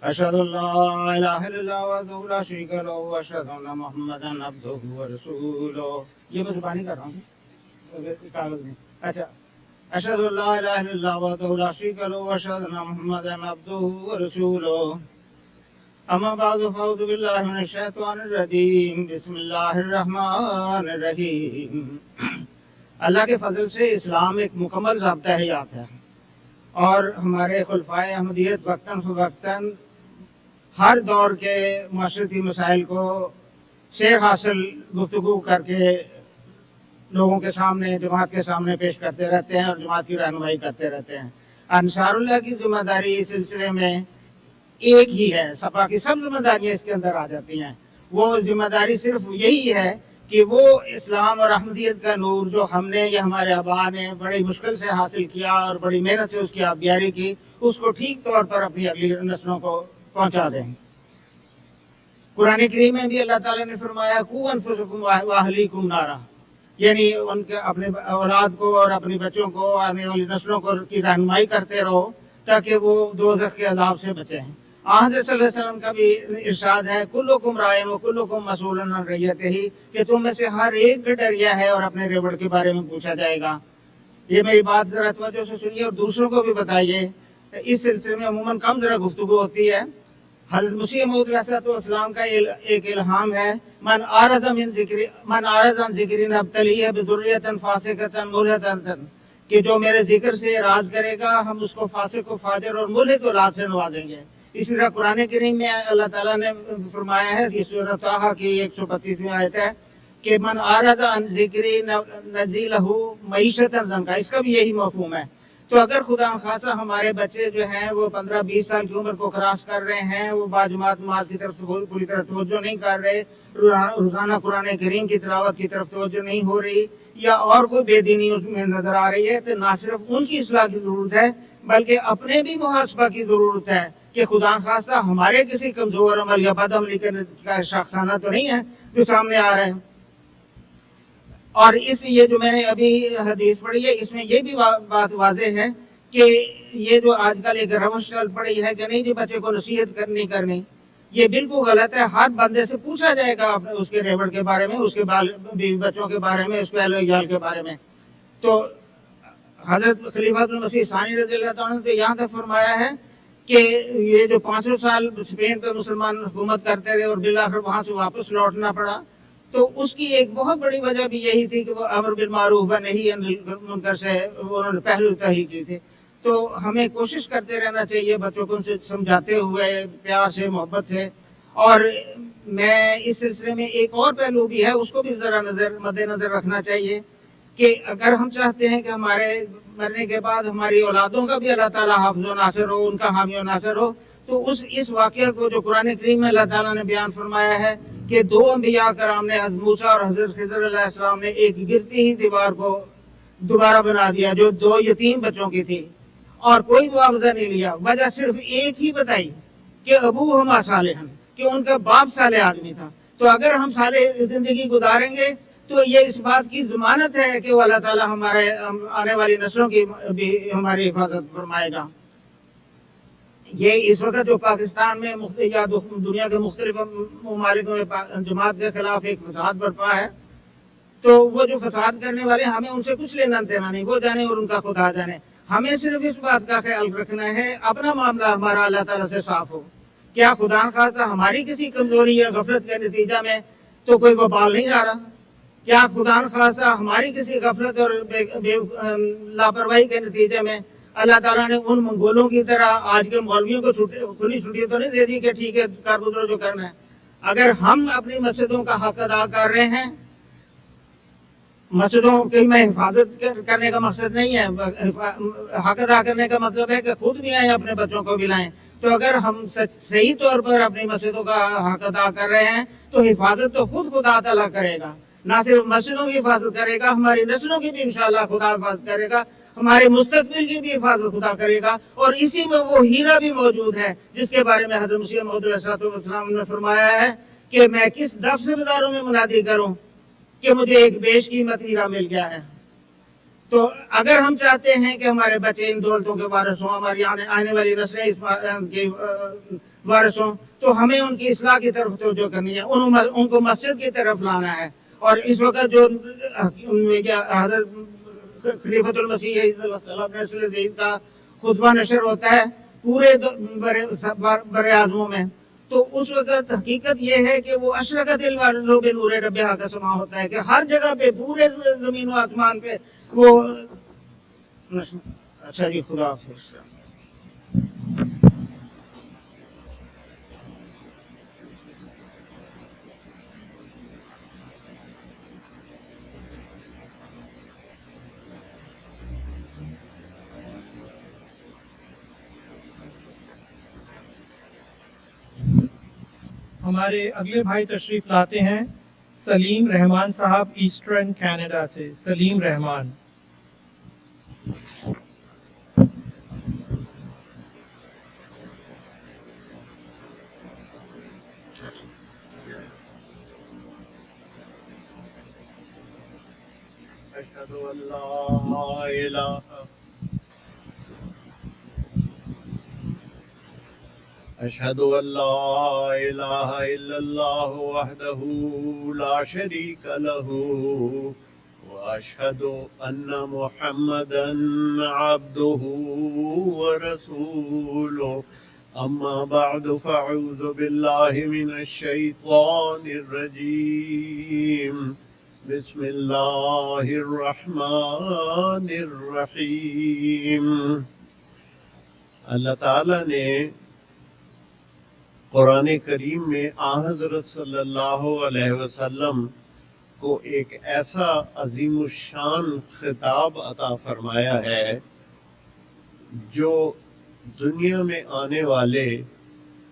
اشهد ان لا الہ الا اللہ وحدہ لا شریک لہ واشهد ان محمدا عبدہ ورسولہ. یہ میں زبانی کر رہا ہوں کاغذ میں. اچھا، اشهد ان لا الہ الا اللہ وحدہ لا شریک لہ واشهد ان محمدا عبدہ ورسولہ. اما بعد فاعوذ باللہ من الشیطان الرجیم. بسم اللہ الرحمن الرحیم. اللہ کے فضل سے اسلام ایک مکمل ضابطہ حیات ہے، اور ہمارے خلفائے احمدیت وقتاً فوقتاً ہر دور کے معاشرتی مسائل کو سیر حاصل گفتگو کر کے لوگوں کے سامنے، جماعت کے سامنے پیش کرتے رہتے ہیں اور جماعت کی رہنمائی کرتے رہتے ہیں. انصار اللہ کی ذمہ داری اس سلسلے میں ایک ہی ہے. سپا کی سب ذمہ داریاں اس کے اندر آ جاتی ہیں. وہ ذمہ داری صرف یہی ہے کہ وہ اسلام اور احمدیت کا نور جو ہم نے یا ہمارے آبا نے بڑی مشکل سے حاصل کیا اور بڑی محنت سے اس کی آبیاری کی، اس کو ٹھیک طور پر اپنی اگلی نسلوں کو پہنچا دیں. قرآن کریم میں بھی اللہ تعالیٰ نے فرمایا قوا انفسکم واہلیکم نارا، یعنی ان کے اپنے اولاد کو اور اپنی بچوں کو، آنے والی نسلوں کو کی رہنمائی کرتے رہو تاکہ وہ دوزخ کے عذاب سے بچیں. حضرت صلی اللہ علیہ وسلم کا بھی ارشاد ہے کلکم رائن و کلکم مسئول عن رعیتہ، کہ تم میں سے ہر ایک ڈریا ہے اور اپنے ریوڑ کے بارے میں پوچھا جائے گا. یہ میری بات ذرا توجہ سے سنیے اور دوسروں کو بھی بتائیے. اس سلسلے میں عموماً کم ذرا گفتگو ہوتی ہے. حضرت مسیح موعود علیہ السلام کا ایک الہام ہے من اعرض عن ذکری نبتلیہ بذریۃ فاسقۃ ملحدۃ، کہ جو میرے ذکر سے اعراض کرے گا ہم اس کو فاسق و فاجر اور ملحد اولاد سے نوازیں گے. اسی طرح قرآن کریم میں اللہ تعالیٰ نے فرمایا ہے، یہ سورۃ طٰہٰ کی 125ویں آیت ہے کہ من اعرض عن ذکری نزل لہ معیشۃ ضنکا، اس کا بھی یہی مفہوم ہے. تو اگر خدا خاصہ ہمارے بچے جو ہیں وہ 15-20 سال کی عمر کو کراس کر رہے ہیں، وہ باجماعت نماز کی طرف پوری طرح توجہ نہیں کر رہے، روزانہ قرآن کریم کی تلاوت کی طرف توجہ نہیں ہو رہی، یا اور کوئی بے دینی ان میں نظر آ رہی ہے، تو نہ صرف ان کی اصلاح کی ضرورت ہے بلکہ اپنے بھی محاسبہ کی ضرورت ہے کہ خدا خاصہ ہمارے کسی کمزور عمل یا بد عملی کا شخصانہ تو نہیں ہے جو سامنے آ رہے ہیں. اور یہ جو میں نے ابھی حدیث پڑھی ہے، اس میں یہ بھی بات واضح ہے کہ یہ جو آج کل ایک روش چل پڑی ہے کہ نہیں جی بچے کو نصیحت کرنی، یہ بالکل غلط ہے. ہر بندے سے پوچھا جائے گا اس کے ریوڑ کے بارے میں، اس کے بیوی بچوں کے بارے میں، اس کے اہل و عیال کے بارے میں. تو حضرت خلیفۃ المسیح ثانی رضی اللہ تعالیٰ نے یہاں تک فرمایا ہے کہ یہ جو 500 سال اسپین پہ مسلمان حکومت کرتے رہے اور بالآخر وہاں سے واپس لوٹنا پڑا، تو اس کی ایک بہت بڑی وجہ بھی یہی تھی کہ وہ امر بالمعروف و نہی عن المنکر سے انہوں نے پہلو تہی کی تھی. تو ہمیں کوشش کرتے رہنا چاہیے بچوں کو سمجھاتے ہوئے پیار سے، محبت سے. اور میں اس سلسلے میں ایک اور پہلو بھی ہے، اس کو بھی ذرا مد نظر رکھنا چاہیے کہ اگر ہم چاہتے ہیں کہ ہمارے مرنے کے بعد ہماری اولادوں کا بھی اللہ تعالیٰ حافظ و ناصر ہو، ان کا حامی و ناصر ہو، تو اس واقعہ کو جو قرآن کریم میں اللہ تعالیٰ نے بیان فرمایا ہے کہ 2 انبیاء کرام نے، حضرت موسیٰ اور حضرت خضر علیہ السلام نے ایک گرتی ہی دیوار کو دوبارہ بنا دیا جو 2 یتیم بچوں کی تھی، اور کوئی معاوضہ نہیں لیا. وجہ صرف ایک ہی بتائی کہ ابوہما صالح، کہ ان کا باپ صالح آدمی تھا. تو اگر ہم صالح زندگی گزاریں گے تو یہ اس بات کی ضمانت ہے کہ وہ اللہ تعالیٰ ہمارے آنے والی نسلوں کی بھی ہماری حفاظت فرمائے گا. یہ اس وقت جو پاکستان میں یا دنیا کے مختلف ممالک میں جماعت کے خلاف ایک فساد برپا ہے، تو وہ جو فساد کرنے والے ہمیں ان سے کچھ لینا دینا نہیں، وہ جانے اور ان کا خدا جانے. ہمیں صرف اس بات کا خیال رکھنا ہے اپنا معاملہ ہمارا اللہ تعالیٰ سے صاف ہو. کیا خدا خاصہ ہماری کسی کمزوری یا غفلت کے نتیجہ میں تو کوئی وبال نہیں آ رہا؟ کیا خدا خاصہ ہماری کسی غفلت اور لاپرواہی کے نتیجے میں اللہ تعالیٰ نے ان منگولوں کی طرح آج کے مولویوں کو کھلی چھٹی تو نہیں دے دی کہ ٹھیک ہے کر گزرو جو کرنا ہے؟ اگر ہم اپنی مسجدوں کا حق ادا کر رہے ہیں، مسجدوں کی میں حفاظت کرنے کا مقصد نہیں ہے، حق ادا کرنے کا مطلب ہے کہ خود بھی آئیں اپنے بچوں کو بھی لائیں. تو اگر ہم صحیح طور پر اپنی مسجدوں کا حق ادا کر رہے ہیں تو حفاظت تو خود خدا تعالیٰ کرے گا. نہ صرف مسجدوں کی حفاظت کرے گا، ہماری نسلوں کی بھی انشاءاللہ خدا حفاظت کرے گا، ہمارے مستقبل کی بھی حفاظت خدا کرے گا. اور اسی میں وہ ہیرا بھی موجود ہے جس کے بارے میں حضرت مسیح موعود علیہ السلام نے فرمایا ہے کہ میں کس دفترداروں میں منادی کروں کہ مجھے ایک بیش قیمت ہیرا مل گیا ہے. تو اگر ہم چاہتے ہیں کہ ہمارے بچے ان دولتوں کے وارث ہوں، ہماری آنے والی نسلیں اس کی وارث ہوں تو ہمیں ان کی اصلاح کی طرف توجہ کرنی ہے، ان کو مسجد کی طرف لانا ہے۔ اور اس وقت جو حضرت خلیفۃ المسیح کا خطبہ نشر ہوتا ہے پورے بر اعظموں میں، تو اس وقت حقیقت یہ ہے کہ وہ اشرقت الارض بنور ربها کا سماع ہوتا ہے کہ ہر جگہ پہ پورے زمین و آسمان پہ وہ اچھا جی خدا حافظ۔ ہمارے اگلے بھائی تشریف لاتے ہیں سلیم رحمان صاحب ایسٹرن کینیڈا سے۔ سلیم رحمان۔ أشهد أن لا إله أشهد أن لا إله إلا الله وحده لا شريك له وأشهد أن محمدا عبده ورسوله أما بعد فأعوذ بالله من الشيطان الرجيم بسم اللہ الرحمن الرحیم۔ اللہ تعالیٰ نے قرآن کریم میں حضرت صلی اللہ علیہ وسلم کو ایک ایسا عظیم الشان خطاب عطا فرمایا ہے جو دنیا میں آنے والے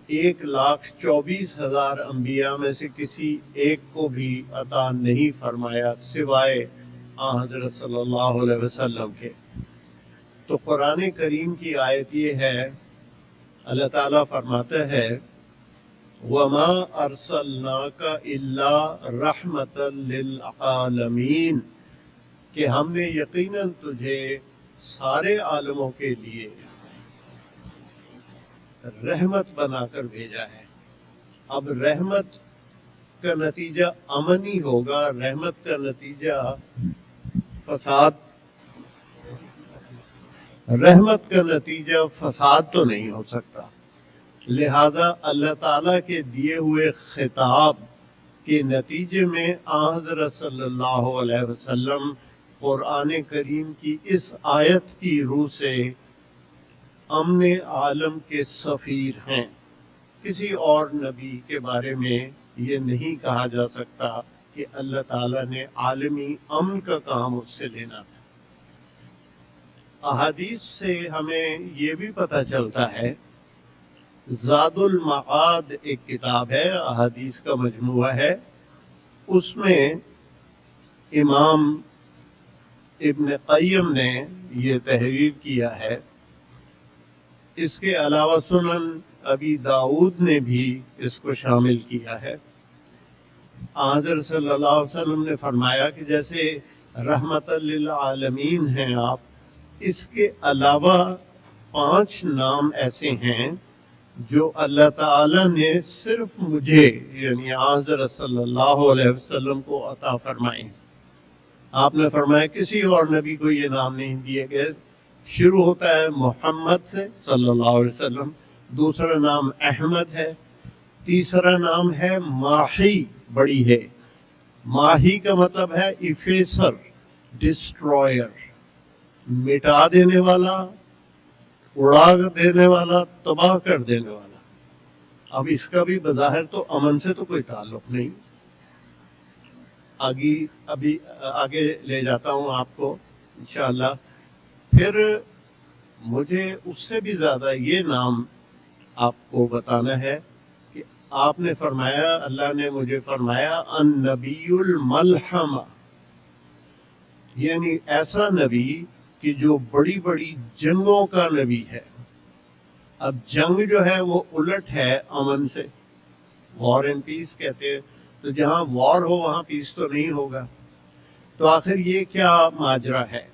1,24,000 انبیاء میں سے کسی ایک کو بھی عطا نہیں فرمایا سوائے حضرت صلی اللہ علیہ وسلم کے۔ تو قرآن کریم کی آیت یہ ہے، اللہ تعالیٰ فرماتا ہے وَمَا أَرْسَلْنَاكَ إِلَّا رَحْمَةً لِلْعَالَمِينَ، کہ ہم نے یقیناً تجھے سارے عالموں کے لیے رحمت بنا کر بھیجا ہے۔ اب رحمت کا نتیجہ امن ہی ہوگا، رحمت کا نتیجہ رحمت کا نتیجہ فساد تو نہیں ہو سکتا۔ لہذا اللہ تعالیٰ کے دیے ہوئے خطاب کے نتیجے میں حضرت صلی اللہ علیہ وسلم قرآن کریم کی اس آیت کی روح سے امن عالم کے سفیر ہیں۔ کسی اور نبی کے بارے میں یہ نہیں کہا جا سکتا کہ اللہ تعالیٰ نے عالمی امن کا کام اس سے لینا تھا۔ احادیث سے ہمیں یہ بھی پتہ چلتا ہے، زاد المعاد ایک کتاب ہے، احادیث کا مجموعہ ہے، اس میں امام ابن قیم نے یہ تحریر کیا ہے۔ اس کے علاوہ سنن ابی داؤد نے بھی اس کو شامل کیا ہے۔ حضرت صلی اللہ علیہ وسلم نے فرمایا کہ جیسے رحمت للعالمین ہیں آپ، اس کے علاوہ 5 نام ایسے ہیں جو اللہ تعالیٰ نے صرف مجھے یعنی حضرت صلی اللہ علیہ وسلم کو عطا فرمائے۔ آپ نے فرمایا کسی اور نبی کو یہ نام نہیں دیے گئے۔ شروع ہوتا ہے محمد سے صلی اللہ علیہ وسلم، دوسرا نام احمد ہے، تیسرا نام ہے ماہی، بڑی ہے، ماہی کا مطلب ہے افیسر، ڈسٹرائر، مٹا دینے والا، اڑا دینے والا، تباہ کر دینے والا۔ اب اس کا بھی بظاہر تو امن سے تو کوئی تعلق نہیں۔ ابھی آگے لے جاتا ہوں آپ کو انشاءاللہ۔ پھر مجھے اس سے بھی زیادہ یہ نام آپ کو بتانا ہے کہ آپ نے فرمایا، اللہ نے مجھے فرمایا النبی الملحمہ، یعنی ایسا نبی کہ جو بڑی بڑی جنگوں کا نبی ہے۔ اب جنگ جو ہے وہ الٹ ہے امن سے، وار اینڈ پیس کہتے ہیں، تو جہاں وار ہو وہاں پیس تو نہیں ہوگا۔ تو آخر یہ کیا ماجرا ہے؟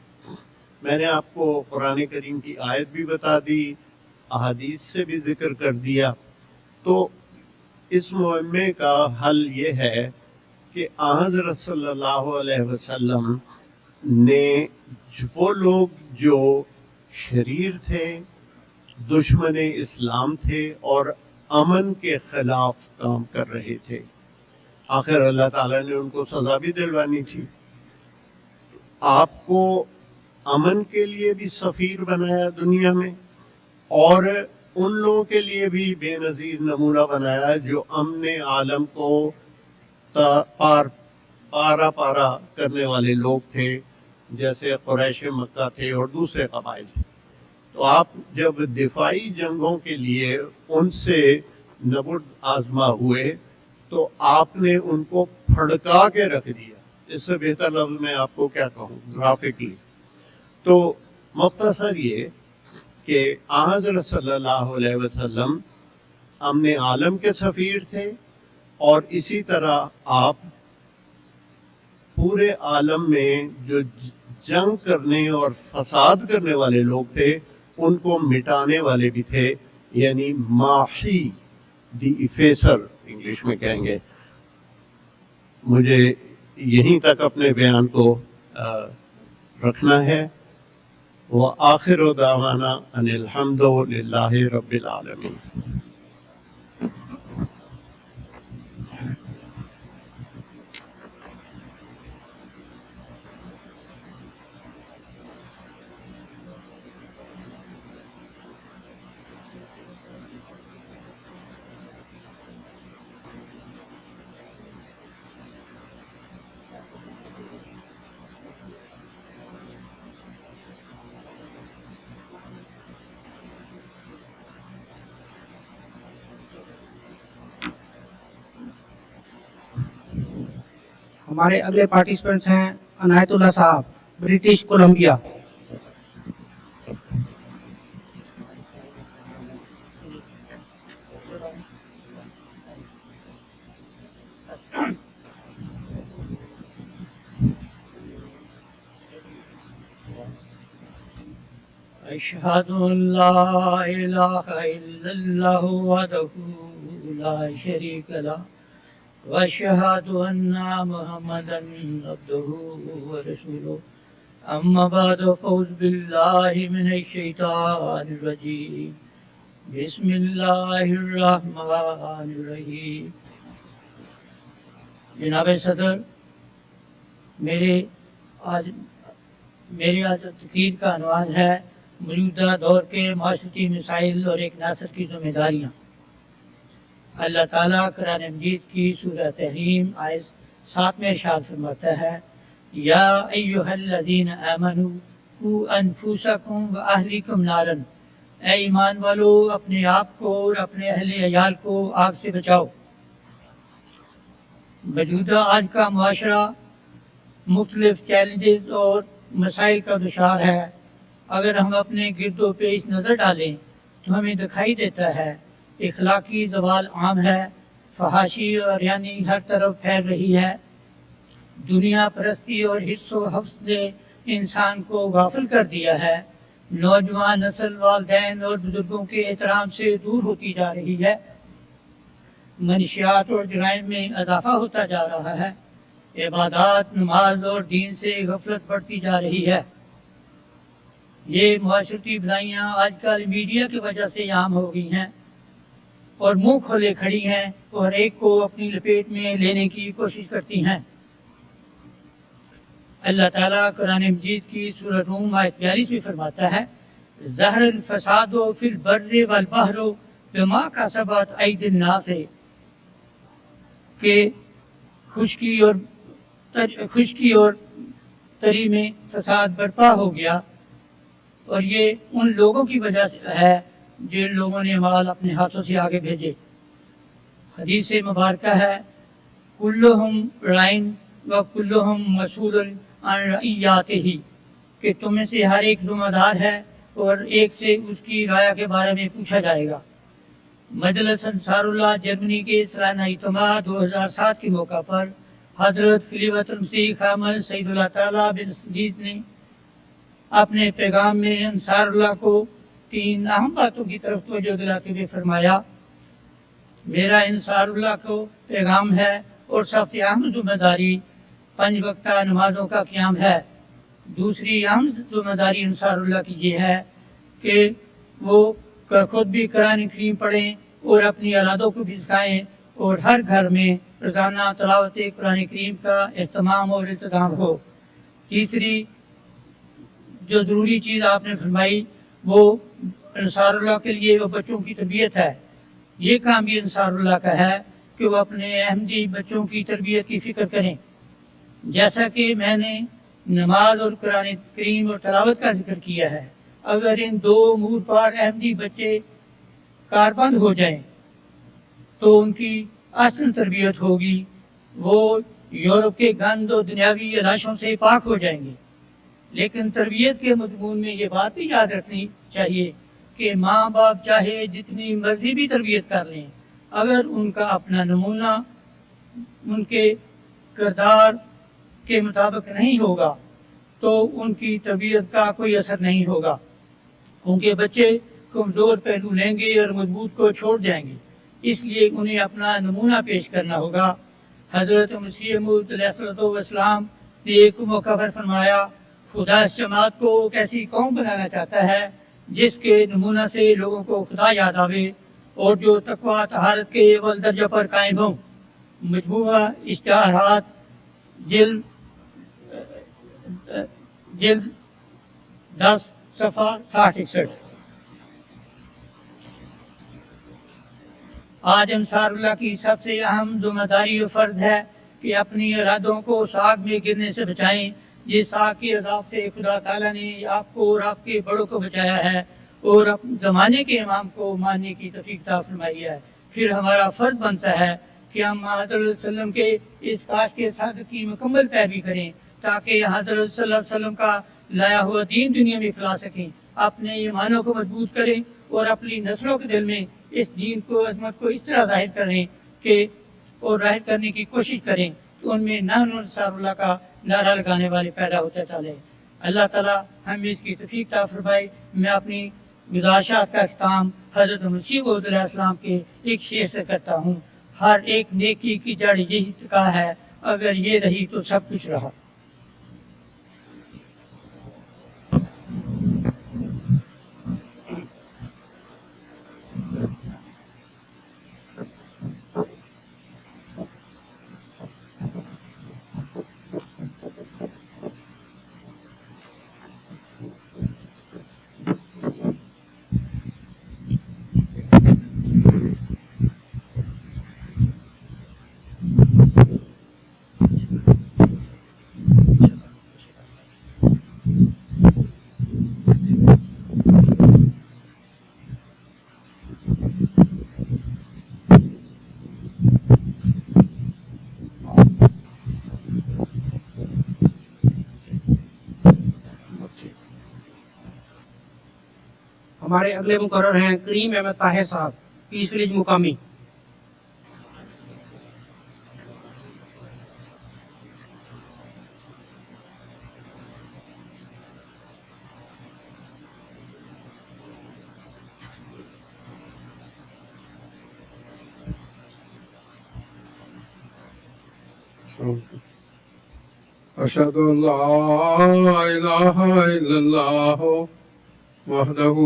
میں نے آپ کو قرآن کریم کی آیت بھی بتا دی، احادیث سے بھی ذکر کر دیا تو اس معمے کا حل یہ ہے کہ حضرت صلی اللہ علیہ وسلم نے وہ لوگ جو شریر تھے، دشمن اسلام تھے اور امن کے خلاف کام کر رہے تھے، آخر اللہ تعالیٰ نے ان کو سزا بھی دلوانی تھی، آپ کو امن کے لیے بھی سفیر بنایا دنیا میں، اور ان لوگوں کے لیے بھی بے نظیر نمونہ بنایا جو امن عالم کو پارا کرنے والے لوگ تھے، جیسے قریش مکہ تھے اور دوسرے قبائل تھے۔ تو آپ جب دفاعی جنگوں کے لیے ان سے نبرد آزما ہوئے تو آپ نے ان کو پھڑکا کے رکھ دیا، اس سے بہتر لفظ میں آپ کو کیا کہوں گرافکلی۔ تو مختصر یہ کہ حضرت صلی اللہ علیہ وسلم امن عالم کے سفیر تھے، اور اسی طرح آپ پورے عالم میں جو جنگ کرنے اور فساد کرنے والے لوگ تھے ان کو مٹانے والے بھی تھے، یعنی ماحی، دی ایفیسر انگلش میں کہیں گے۔ مجھے یہیں تک اپنے بیان کو رکھنا ہے۔ وآخر دعوانا ان الحمد للہ رب العالمین۔ ہمارے اگلے پارٹیسپینٹس ہیں عنایت اللہ صاحب، برٹش کولمبیا۔ أشهد أن لا إله إلا الله وحده لا شريك له وأشهد أن محمدا عبده ورسوله أما بعد فأعوذ بالله من الشيطان الرجيم بسم الله الرحمن الرحيم۔ جناب صدر، میرے آج تقریر کا عنوان ہے موجودہ دور کے معاشرتی مسائل اور ایک ناصر کی ذمہ داریاں۔ اللہ تعالیٰ قرآن مجید کی سورہ تحریم آیت 7 میں ارشاد فرماتا ہے، یا ایہا الذین آمنوا قوا انفسکم واہلیکم نارا، اے ایمان والو اپنے آپ کو اور اپنے اہل عیال کو آگ سے بچاؤ۔ موجودہ آج کا معاشرہ مختلف چیلنجز اور مسائل کا دچار ہے۔ اگر ہم اپنے گرد و پیش نظر ڈالیں تو ہمیں دکھائی دیتا ہے اخلاقی زوال عام ہے، فحاشی اور یعنی ہر طرف پھیل رہی ہے، دنیا پرستی اور حرص و حفظ نے انسان کو غافل کر دیا ہے، نوجوان نسل والدین اور بزرگوں کے احترام سے دور ہوتی جا رہی ہے، منشیات اور جرائم میں اضافہ ہوتا جا رہا ہے، عبادات، نماز اور دین سے غفلت بڑھتی جا رہی ہے۔ یہ معاشرتی برائیاں آج کل میڈیا کی وجہ سے عام ہو گئی ہیں اور منہ کھولے کھڑی ہیں اور ہر ایک کو اپنی لپیٹ میں لینے کی کوشش کرتی ہیں۔ اللہ تعالیٰ قرآن مجید کی سورہ روم آیت 42 میں فرماتا ہے، ظہر الفساد فی البر والبحر بما کسبت ایدی الناس، کہ خشکی اور تری میں فساد برپا ہو گیا، اور یہ ان لوگوں کی وجہ سے ہے جن لوگوں نے مال اپنے ہاتھوں سے آگے بھیجے۔ حدیث مبارکہ ہے، کلہم رائن و کلہم مسئول عن رعیاتہ، کہ تم میں سے ہر ایک ذمہ دار ہے اور ایک سے اس کی رعایا کے بارے میں پوچھا جائے گا۔ مجلس انصار اللہ جرمنی کے سالانہ اجتماع 2007 کے موقع پر حضرت خلیفۃ المسیح خامد سید اللہ تعالیٰ بن عزیز نے اپنے پیغام میں انصار اللہ کو 3 اہم باتوں کی طرف توجہ دلاتے ہوئے فرمایا، میرا انصار اللہ کو پیغام ہے اور سب سے اہم ذمہ داری 5 وقتہ نمازوں کا قیام ہے۔ دوسری اہم ذمہ داری انصار اللہ کی یہ ہے کہ وہ خود بھی قرآن کریم پڑھیں اور اپنی اولادوں کو بھی سکھائیں اور ہر گھر میں روزانہ تلاوت قرآن کریم کا اہتمام اور انتظام ہو۔ تیسری جو ضروری چیز آپ نے فرمائی وہ انصار اللہ کے لیے وہ بچوں کی تربیت ہے۔ یہ کام بھی انصار اللہ کا ہے کہ وہ اپنے احمدی بچوں کی تربیت کی فکر کریں۔ جیسا کہ میں نے نماز اور قرآن کریم اور تلاوت کا ذکر کیا ہے، اگر ان 2 امور پر احمدی بچے کاربند ہو جائیں تو ان کی احسن تربیت ہوگی، وہ یورپ کے گند اور دنیاوی علاشوں سے پاک ہو جائیں گے۔ لیکن تربیت کے مضمون میں یہ بات بھی یاد رکھنی چاہیے کہ ماں باپ چاہے جتنی مرضی بھی تربیت کر لیں، اگر ان کا اپنا نمونہ ان کے کردار کے مطابق نہیں ہوگا تو ان کی تربیت کا کوئی اثر نہیں ہوگا، کیونکہ بچے کمزور پہلو لیں گے اور مضبوط کو چھوڑ جائیں گے۔ اس لیے انہیں اپنا نمونہ پیش کرنا ہوگا۔ حضرت مسیح موعود علیہ السلام نے ایک موقع پر فرمایا، خدا اس جماعت کو ایک ایسی قوم بنانا چاہتا ہے جس کے نمونہ سے لوگوں کو خدا یاد آوے اور جو تقویٰ طہارت کے اول درجہ پر قائم ہوں۔ مجموعہ اشتہارات جلد 10 صفحہ 60-61۔ آج انصار اللہ کی سب سے اہم ذمہ داری و فرض ہے کہ اپنی اولادوں کو اس آگ میں گرنے سے بچائیں جس آگ کے عذاب سے خدا تعالیٰ نے آپ کو اور آپ کے بڑوں کو بچایا ہے اور زمانے کے امام کو ماننے کی توفیق عطا فرمائی ہے۔ پھر ہمارا فرض بنتا ہے کہ ہم حضرت صلی اللہ علیہ وسلم کے اس کاش کے صادق کی مکمل پیروی کریں تاکہ حضرت صلی اللہ علیہ وسلم کا لایا ہوا دین دنیا میں پھیلا سکیں، اپنے ایمانوں کو مضبوط کریں اور اپنی نسلوں کے دل میں اس دین کو عظمت کو اس طرح ظاہر کریں کہ اور ظاہر کرنے کی کوشش کریں تو ان میں نحن انصار اللہ کا نعرہ لگانے والے پیدا ہوتے چلے۔ اللہ تعالیٰ ہمیں اس کی توفیق عطا فرمائے۔ میں اپنی گزارشات کا اختتام حضرت مسیح موعود علیہ السلام کے ایک شعر سے کرتا ہوں، ہر ایک نیکی کی جڑ یہی تقا ہے، اگر یہ رہی تو سب کچھ رہا۔ ہمارے اگلے مقرر ہیں کریم احمد طاہر صاحب، پیس ولیج مقامی۔ أشهد أن لا إله إلا الله وحده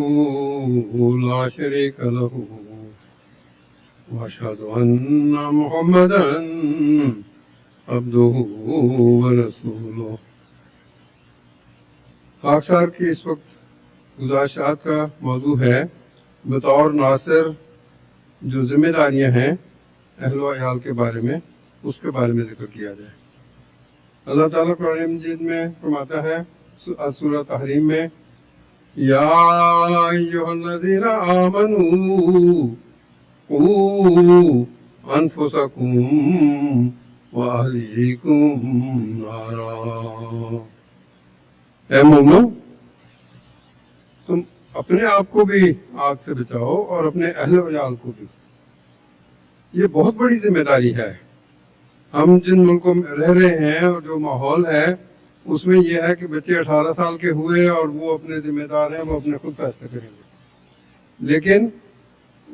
لا شريك له وأشهد أن محمدا عبده ورسوله۔ خاکسار کی اس وقت گزارشات کا موضوع ہے بطور ناصر جو ذمہ داریاں ہیں اہل و عیال کے بارے میں، اس کے بارے میں ذکر کیا جائے۔ اللہ تعالیٰ قرآن مجید میں فرماتا ہے سورہ تحریم میں، یا ایھا الذین آمنوا قوا انفسکم واہلیکم نارا۔ اے مومنو، تم اپنے آپ کو بھی آگ سے بچاؤ اور اپنے اہل و عیال کو بھی۔ یہ بہت بڑی ذمہ داری ہے۔ ہم جن ملکوں میں رہ رہے ہیں اور جو ماحول ہے اس میں یہ ہے کہ بچے 18 سال کے ہوئے اور وہ اپنے ذمہ دار ہیں، وہ اپنے خود فیصلے کریں گے، لیکن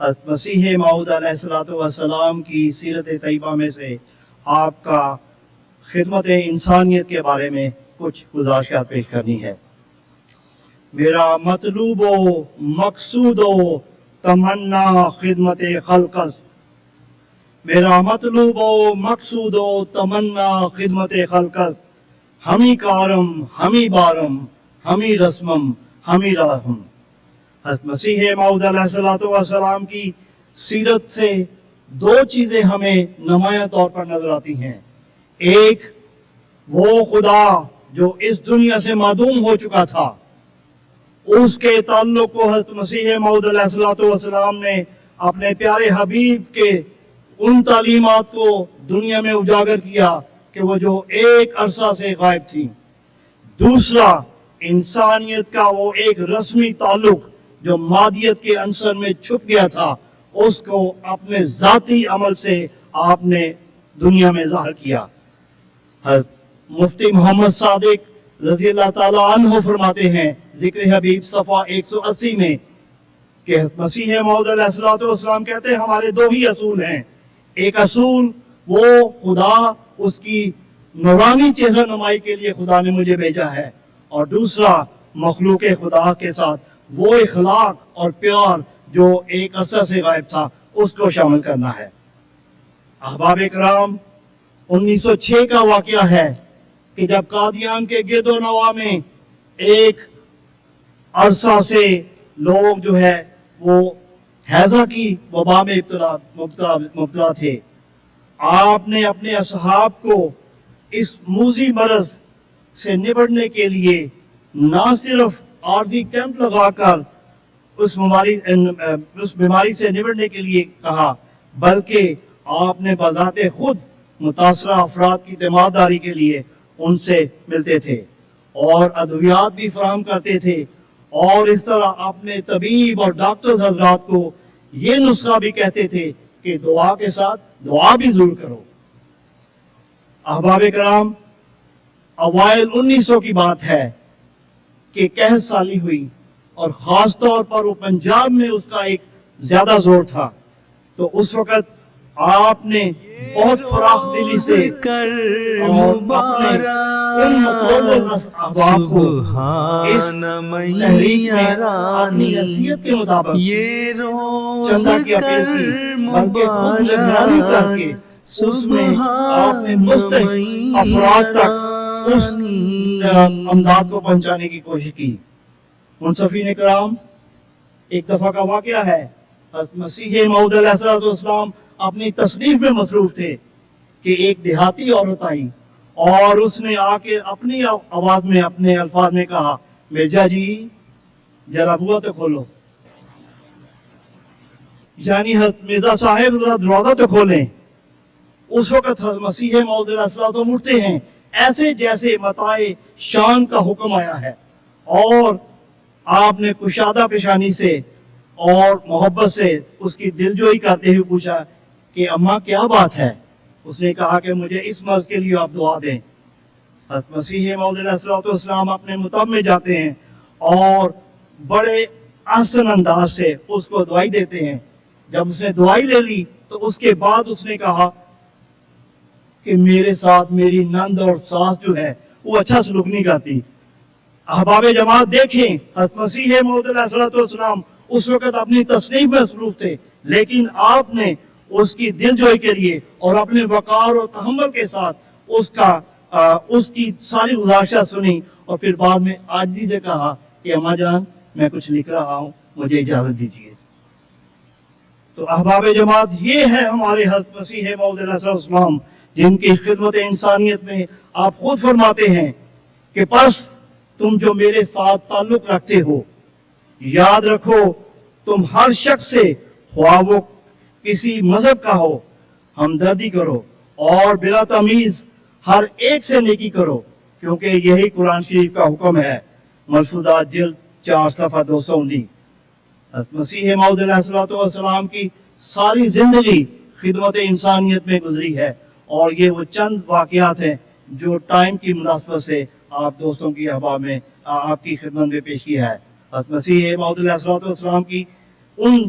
حضرت مسیح موعود علیہ الصلوۃ والسلام کی سیرت طیبہ میں سے آپ کا خدمت انسانیت کے بارے میں کچھ گزارشات پیش کرنی ہے۔ میرا مطلوب و مقصود و تمنا خدمت خلق است، میرا مطلوب و مقصود و تمنا خدمت خلق است، ہمی کارم ہمی بارم ہمی رسمم ہمی راہم۔ حضرت مسیح موعود علیہ الصلوۃ والسلام کی سیرت سے دو چیزیں ہمیں نمایاں طور پر نظر آتی ہیں۔ ایک وہ خدا جو اس دنیا سے معدوم ہو چکا تھا، اس کے تعلق کو حضرت مسیح موعود علیہ الصلوۃ والسلام نے اپنے پیارے حبیب کے ان تعلیمات کو دنیا میں اجاگر کیا کہ وہ جو ایک عرصہ سے غائب تھی۔ دوسرا انسانیت کا وہ ایک رسمی تعلق جو مادیت کے عنصر میں چھپ گیا تھا، اس کو اپنے ذاتی عمل سے آپ نے دنیا میں ظاہر کیا۔ حضرت مفتی محمد صادق رضی اللہ تعالیٰ عنہ فرماتے ہیں ذکر حبیب صفحہ 180 میں کہ مسیح موعود علیہ الصلوۃ والسلام کہتے ہیں ہمارے دو ہی اصول ہیں۔ ایک اصول وہ خدا، اس کی نورانی چہرہ نمائی کے لیے خدا نے مجھے بھیجا ہے، اور دوسرا مخلوق خدا کے ساتھ وہ اخلاق اور پیار جو ایک عرصہ سے غائب تھا، اس کو شامل کرنا ہے۔ احباب کرام، 1906 کا واقعہ ہے کہ جب قادیان کے گرد و نواح میں ایک عرصہ سے لوگ جو ہے وہ ہیضہ کی وبا میں مبتلا تھے، آپ نے اپنے اصحاب کو اس موذی مرض سے نبٹنے کے لیے نہ صرف عارضی کیمپ لگا کر اس بیماری سے نبٹنے کے لیے کہا، بلکہ آپ نے بذات خود متاثرہ افراد کی تیمارداری کے لیے ان سے ملتے تھے اور ادویات بھی فراہم کرتے تھے، اور اس طرح اپنے طبیب اور ڈاکٹرز حضرات کو یہ نسخہ بھی کہتے تھے کہ دعا کے ساتھ دعا بھی ضرور کرو۔ احباب کرام، اوائل 1900 کی بات ہے کہ قحط سالی ہوئی، اور خاص طور پر وہ پنجاب میں اس کا ایک زیادہ زور تھا۔ تو اس وقت آپ نے بہت فراخ دلی سے اور اپنے ان مقبول احباب کو اس تحریک میں اپنی حیثیت کے مطابق چندہ کی اپیل کی، بلکہ خود نگرانی کر کے اس میں آپ نے مستحق افراد تک اس امداد کو پہنچانے کی کوشش کی۔ منصفین کرام، ایک دفعہ کا واقعہ ہے، حضرت مسیح موعود علیہ السلام اپنی تصنیف میں مصروف تھے کہ ایک دیہاتی عورت آئی اور اس نے آ کے اپنی آواز میں، اپنے الفاظ میں کہا، مرزا جی ذرا بوا تو کھولو، یعنی حضرت مرزا صاحب ذرا دروازہ تو کھولیں۔ اس وقت حضرت مسیح موعود علیہ السلام اٹھتے ہیں ایسے جیسے متاع شان کا حکم آیا ہے، اور آپ نے کشادہ پیشانی سے اور محبت سے اس کی دلجوئی کرتے ہوئے پوچھا کہ اماں کیا بات ہے؟ اس نے کہا کہ مجھے اس مرض کے لیے آپ دعا دیں۔ حضرت مسیح موعود علیہ السلام اپنے مطب میں جاتے ہیں اور بڑے احسن انداز سے اس کو دوائی دیتے ہیں۔ جب اس نے دوائی لے لی تو اس کے بعد اس نے کہا کہ میرے ساتھ میری نند اور ساس جو ہے وہ اچھا سلوک نہیں کرتی۔ احباب جماعت دیکھیں، حضرت مسیح موعود علیہ السلام اس وقت اپنی تصنیف میں مصروف تھے، لیکن آپ نے اس کی دل جوئی کے لیے اور اپنے وقار اور تحمل کے ساتھ اس کی ساری گزارشات سنی، اور پھر بعد میں عاجزی سے کہا کہ اماں جان میں کچھ لکھ رہا ہوں، مجھے اجازت دیجیے۔ تو احباب جماعت، یہ ہے ہمارے حضرت مسیح موعود علیہ السلام، جن کی خدمت انسانیت میں آپ خود فرماتے ہیں کہ پس تم جو میرے ساتھ تعلق رکھتے ہو، یاد رکھو تم ہر شخص سے، خواہ وہ کسی مذہب کا ہو، ہمدردی کرو اور بلا تمیز ہر ایک سے نیکی کرو، کیونکہ یہی قرآن شریف کا حکم ہے۔ ملفوظات جلد 4 صفحہ 219۔ حضرت مسیح موعود علیہ السلام کی ساری زندگی خدمت انسانیت میں گزری ہے، اور یہ وہ چند واقعات ہیں جو ٹائم کی مناسبت سے آپ دوستوں کی احباب میں آپ کی خدمت میں پیش کیا ہے۔ حضرت مسیح موعود علیہ السلام کی ان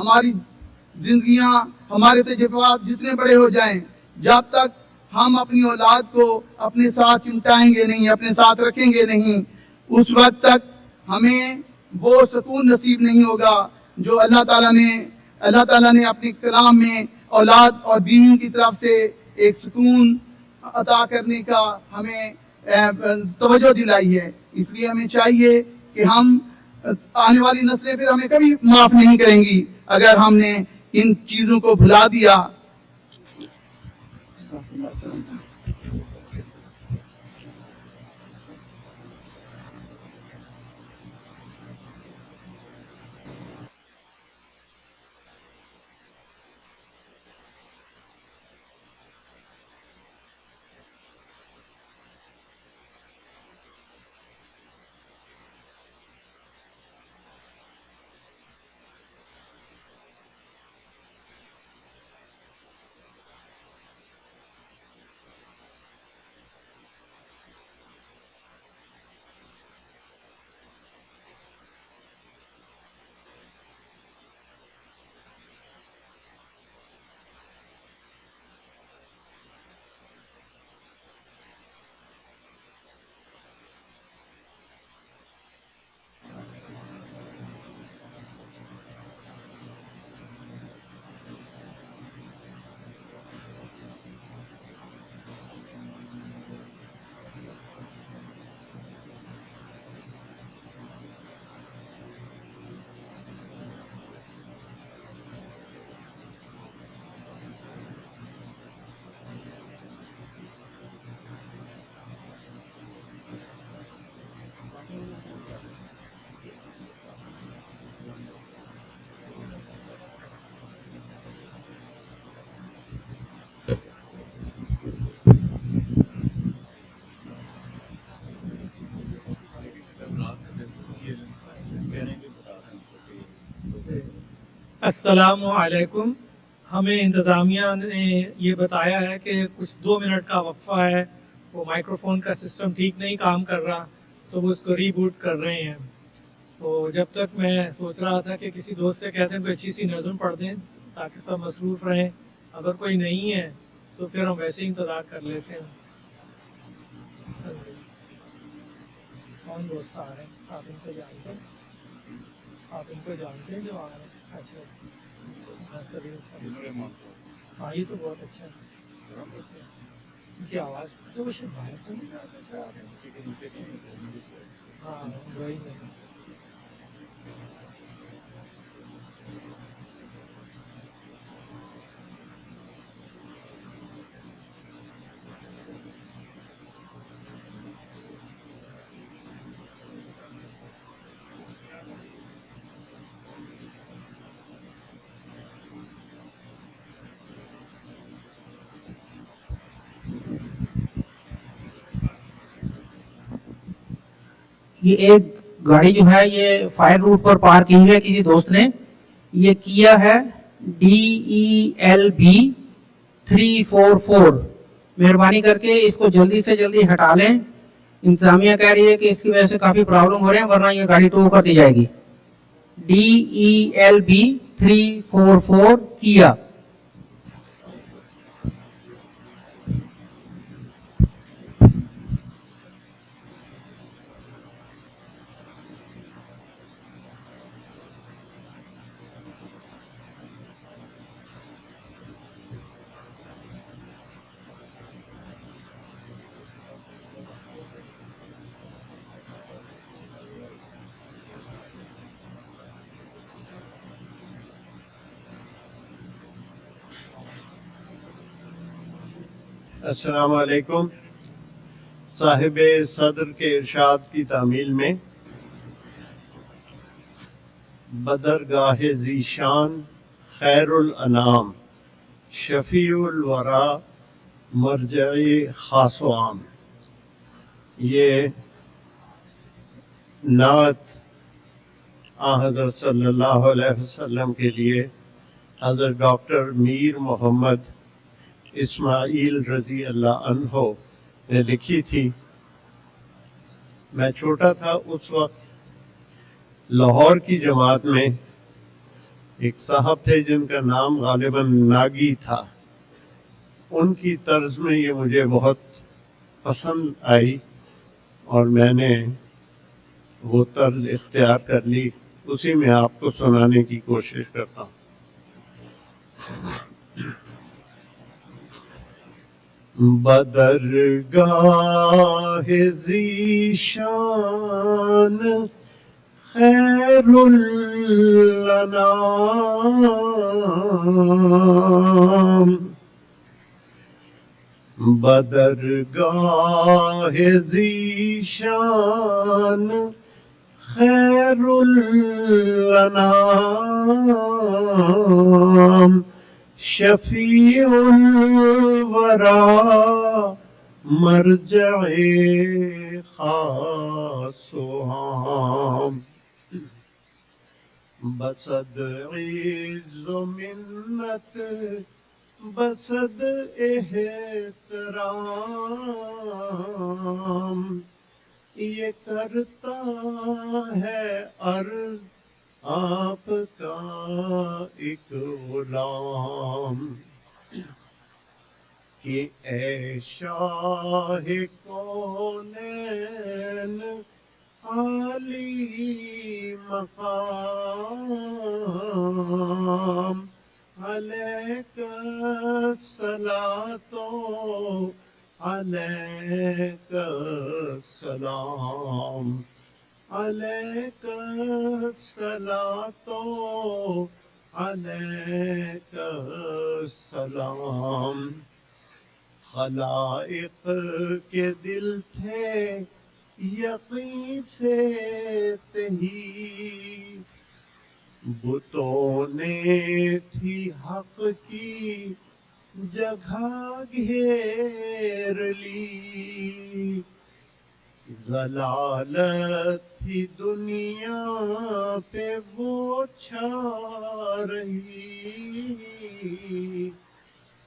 ہماری زندگیاں ہمارے تجربات جتنے بڑے ہو جائیں، جب تک ہم اپنی اولاد کو اپنے ساتھ چمٹائیں گے نہیں، اپنے ساتھ رکھیں گے نہیں، اس وقت تک ہمیں وہ سکون نصیب نہیں ہوگا جو اللہ تعالیٰ نے اپنے کلام میں اولاد اور بیویوں کی طرف سے ایک سکون عطا کرنے کا ہمیں توجہ دلائی ہے۔ اس لیے ہمیں چاہیے کہ ہم آنے والی نسلیں پھر ہمیں کبھی معاف نہیں کریں گی اگر ہم نے ان چیزوں کو بھلا دیا۔ السلام علیکم۔ ہمیں انتظامیہ نے یہ بتایا ہے کہ کچھ 2 منٹ کا وقفہ ہے، وہ مائکروفون کا سسٹم ٹھیک نہیں کام کر رہا تو وہ اس کو ری بوٹ کر رہے ہیں۔ تو جب تک میں سوچ رہا تھا کہ کسی دوست سے کہتے ہیں کوئی اچھی سی نظم پڑھ دیں تاکہ سب مصروف رہیں، اگر کوئی نہیں ہے تو پھر ہم ویسے ہی انتظار کر لیتے ہیں۔ کون دوست آ رہے ہیں؟ آپ ان کو جانتے ہیں؟ آپ ان کو جانتے ہیں جو آ رہے ہیں؟ اچھا، ہاں یہ تو بہت اچھا ہے۔ ان کی آواز سے وہ شاید باہر تو نہیں آتا؟ ہاں وہی نہیں۔ یہ ایک گاڑی جو ہے یہ فائر روٹ پر پارک کی ہے کسی دوست نے، یہ کیا ہے DELB 344۔ مہربانی کر کے اس کو جلدی سے جلدی ہٹا لیں، انتظامیہ کہہ رہی ہے کہ اس کی وجہ سے کافی پرابلم ہو رہے ہیں، ورنہ یہ گاڑی ٹو کر دی جائے گی۔ DELB 344 کیا۔ السلام علیکم۔ صاحب صدر کے ارشاد کی تعمیل میں بدرگاہ ذیشان خیر الانام شفیع الورا مرجع خاص و عام، یہ نعت حضرت صلی اللہ علیہ وسلم کے لیے حضرت ڈاکٹر میر محمد اسماعیل رضی اللہ عنہ نے لکھی تھی۔ میں چھوٹا تھا اس وقت، لاہور کی جماعت میں ایک صاحب تھے جن کا نام غالباً ناگی تھا، ان کی طرز میں یہ مجھے بہت پسند آئی اور میں نے وہ طرز اختیار کر لی، اسی میں آپ کو سنانے کی کوشش کرتا ہوں۔ بدرگاہ ذیشان خیر الانام، بدرگاہ ذیشان خیر الانام، شفیع الورا مرجع خاص و عام، بسد عز و منت بسد احترام، یہ کرتا ہے عرض آپ کا ایک غلام کہ اے شاہ کونین عالی مقام، علیک الصلاۃ علیک السلام، علیک الصلاۃ علیک السلام، خلائق کے دل تھے یقین سے تہی، بتوں نے تھی حق کی جگہ گھیر لی، ضلالت تھی دنیا پہ وہ چھا رہی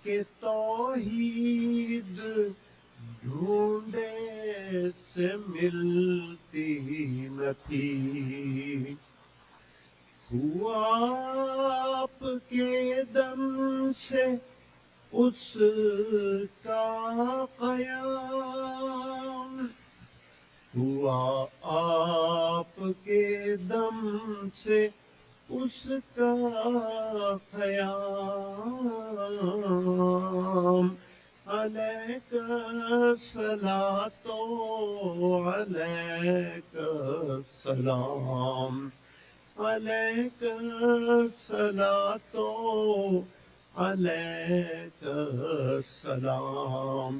کہ توحید ڈھونڈے سے ملتی نہ تھی، ہوا آپ کے دم سے اس کا قیام، ہوا آپ کے دم سے اس کا قیام، علیک الصلاۃ علیک السلام، علیک الصلاۃ علیک السلام۔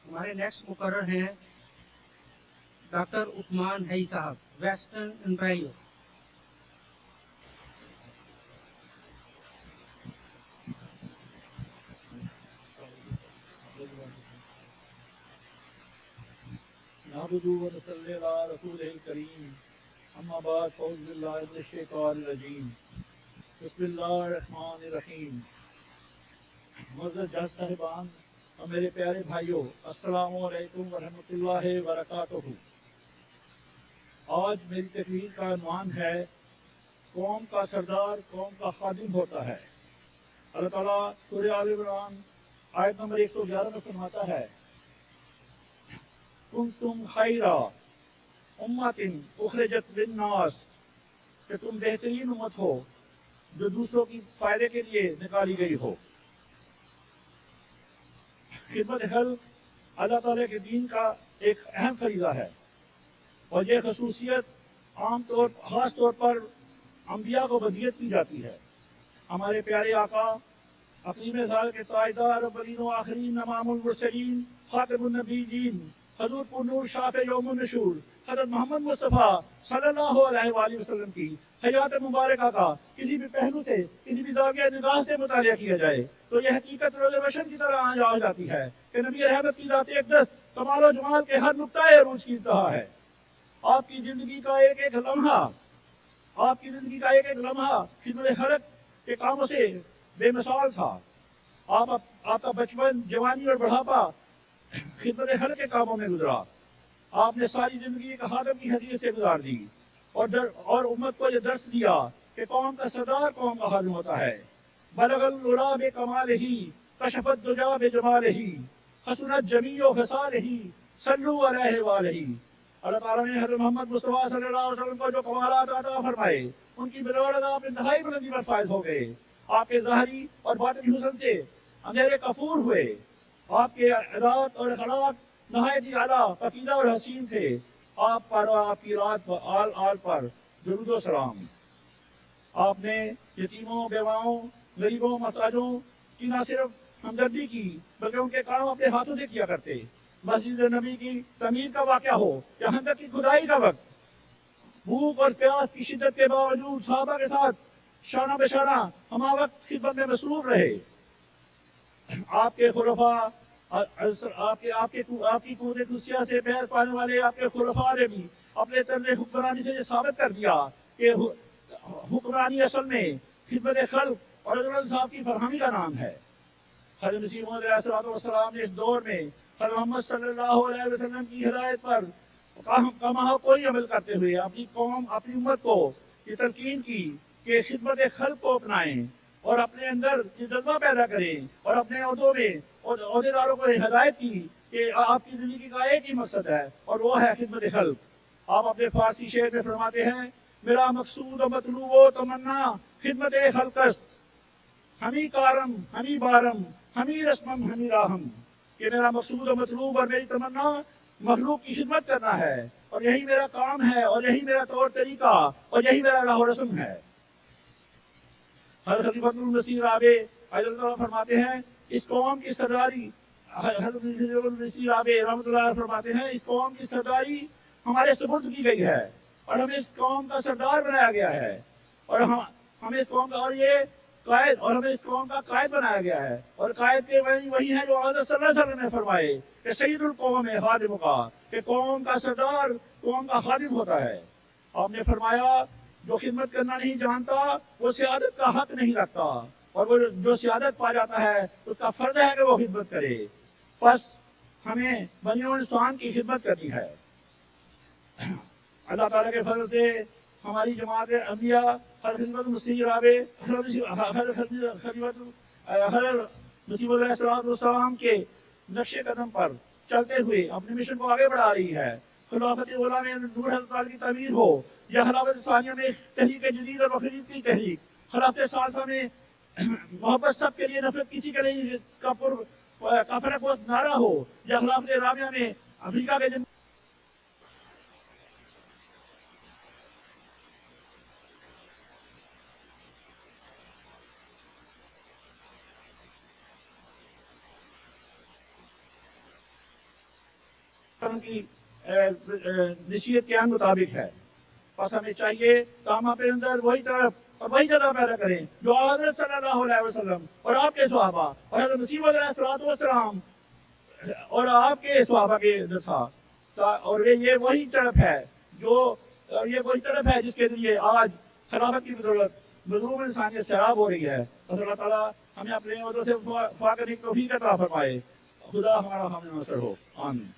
ہمارے نیکسٹ مقرر ہیں ڈاکٹر عثمان حی صاحب، ویسٹرن انٹیریو۔ نحمده ونصلي على رسوله الكريم، اما بعد فاعوذ بالله من الشیطان الرجیم، بسم اللہ الرحمن الرحیم۔ معزز جج صاحبان اور میرے پیارے بھائیوں، السلام علیکم ورحمۃ اللہ وبرکاتہ۔ آج میری تقریر کا عنوان ہے قوم کا سردار قوم کا خادم ہوتا ہے۔ اللہ تعالیٰ سورہ آل عمران آیت نمبر 111 میں فرماتا ہے کنتم خیر امت اخرجت للناس، کہ تم بہترین امت ہو جو دوسروں کی فائدے کے لیے نکالی گئی ہو۔ خدمت خلق اللہ تعالیٰ کے دین کا ایک اہم فریضہ ہے، اور یہ خصوصیت خاص طور پر انبیاء کو بدیت کی جاتی ہے۔ ہمارے پیارے آقا اقلیم ظاہر کے تاجدار اولین و آخرین امام المرسلین خاتم النبیین حضور پر نور شافع یوم النشور حضرت محمد مصطفیٰ صلی اللہ علیہ وآلہ وسلم کی حیات مبارکہ کا کسی بھی پہلو سے کسی بھی زاویہ نگاہ سے مطالعہ کیا جائے تو یہ حقیقت روز روشن کی طرح آ جاتی ہے کہ نبی رحمت کی ذات اقدس کمال و جمال کے ہر نقطۂ عروج کی انتہا ہے. آپ کی زندگی کا ایک ایک لمحہ خدمت خلق کے کاموں سے بے مثال تھا. آپ کا بچپن، جوانی اور بڑھاپا خدمت خلق کے کاموں میں گزرا. آپ نے ساری زندگی ایک خادم کی حیثیت سے گزار دی اور امت کو یہ درس دیا کہ قوم کا سردار قوم کا خادم ہوتا ہے. بلغ العلا بکمالہ کشف الدجا بجمالہ حسنت جمیع خصالہ صلوا علیہ وآلہ. اللہ تعالیٰ نے حضرت محمد مصطفیٰ صلی اللہ علیہ وسلم کو جو کمالات عطا فرمائے ان کی بدولت آپ انتہائی بلندی پر فائز ہو گئے. آپ کے ظاہری اور باطنی حسن سے اندھیرے کفور ہوئے. آپ کے عادات اور اخلاق نہایت ہی اعلیٰ، پکیزہ اور حسین تھے. آپ پر اور آپ کی رات پر آل پر درود و سلام. آپ نے یتیموں، بیواؤں، غریبوں، محتاجوں کی نہ صرف ہمدردی کی بلکہ ان کے کام اپنے ہاتھوں سے کیا کرتے. مسجد نبی کی تعمیر کا واقعہ ہو یا خندق کی کھدائی کا وقت، بھوک اور پیاس کی شدت کے باوجود صحابہ کے ساتھ شانہ بشانہ ہمہ وقت خدمت میں مصروف رہے. آپ کے خلفاء آپ کی قوت قدسیہ سے بحث پانے والے آپ کے خلفاء نے بھی اپنے طرز حکمرانی سے یہ ثابت کر دیا کہ حکمرانی اصل میں خدمت خلق اور عدل انصاف کی فراہمی کا نام ہے. حضرت مسیح موعود علیہ السلام نے اس دور میں حضرت محمد صلی اللہ علیہ وسلم کی ہدایت پر کماں کوئی عمل کرتے ہوئے اپنی قوم، اپنی امت کو یہ تلقین کی کہ خدمت خلق کو اپنائیں اور اپنے اندر یہ جذبہ پیدا کریں اور اپنے عہدوں میں عہدیداروں کو ہدایت کی کہ آپ کی زندگی کا ایک ہی مقصد ہے اور وہ ہے خدمت خلق. آپ اپنے فارسی شعر میں فرماتے ہیں، میرا مقصود و مطلوب و تمنا خدمت خلق است، ہمی کارم ہمی بارم ہمی رسمم ہمی راہم. کہ میرا مقصود و مطلوب اور میری تمنا مخلوق کی خدمت کرنا ہے اور یہی میرا کام ہے اور یہی میرا طور طریقہ اور یہی میرا راہ و رسم ہے. حضرت خلیفۃ المسیح رابع اللہ فرماتے ہیں اس قوم کی سرداری، حضرت المسیح رابع رحمۃ اللہ فرماتے ہیں اس قوم کی سرداری ہمارے سپرد کی گئی ہے اور ہمیں اس قوم کا سردار بنایا گیا ہے اور ہمیں اس قوم کا اور یہ قائد اور ہمیں اس قوم کا قائد بنایا گیا ہے. اور قائد کے وہی ہیں جو حضرت صلی اللہ علیہ وسلم نے فرمائے کہ سید القوم خادم کا، کہ قوم کا سردار قوم کا خادم ہوتا ہے. آپ نے فرمایا جو خدمت کرنا نہیں جانتا وہ سیادت کا حق نہیں رکھتا اور وہ جو سیادت پا جاتا ہے اس کا فرض ہے کہ وہ خدمت کرے. بس ہمیں بنی انسان کی خدمت کرنی ہے. اللہ تعالیٰ کے فضل سے ہماری جماعت انبیاء حضرت خلیفۃ المسیح رابع حضرت مسیح علیہ السلام کے نقش قدم پر چلتے ہوئے اپنے مشن کو آگے بڑھا رہی ہے. خلافت اولیٰ میں نور حضرت تعالیٰ کی تعمیر ہو یا خلافت ثانیہ میں تحریک جدید اور بخرید کی تحریک، خلافت ثالثہ میں محبت سب کے لیے نفرت کسی کے لیے کا فرق وسط نعرہ ہو یا خلافت رابعہ میں افریقہ کے کی نصیحت کے مطابق ہے. بس ہمیں چاہیے کہ ہم اپنے اندر وہی طرف اور وہی جگہ پیدا کریں جو حضرت صلی اللہ علیہ وسلم اور آپ کے صحابہ اور حضرت مسیح علیہ السلام اور آپ کے صحابہ کے اندر تھا. اور یہ وہی طرف ہے جس کے ذریعے آج خلافت کی بدولت مظلوم انسانیت سیراب ہو رہی ہے. اللہ تعالیٰ ہمیں اپنے عہدوں سے فاق کرنے کی توفیق عطا فرمائے. خدا ہمارا حامی ناصر ہو. آمین.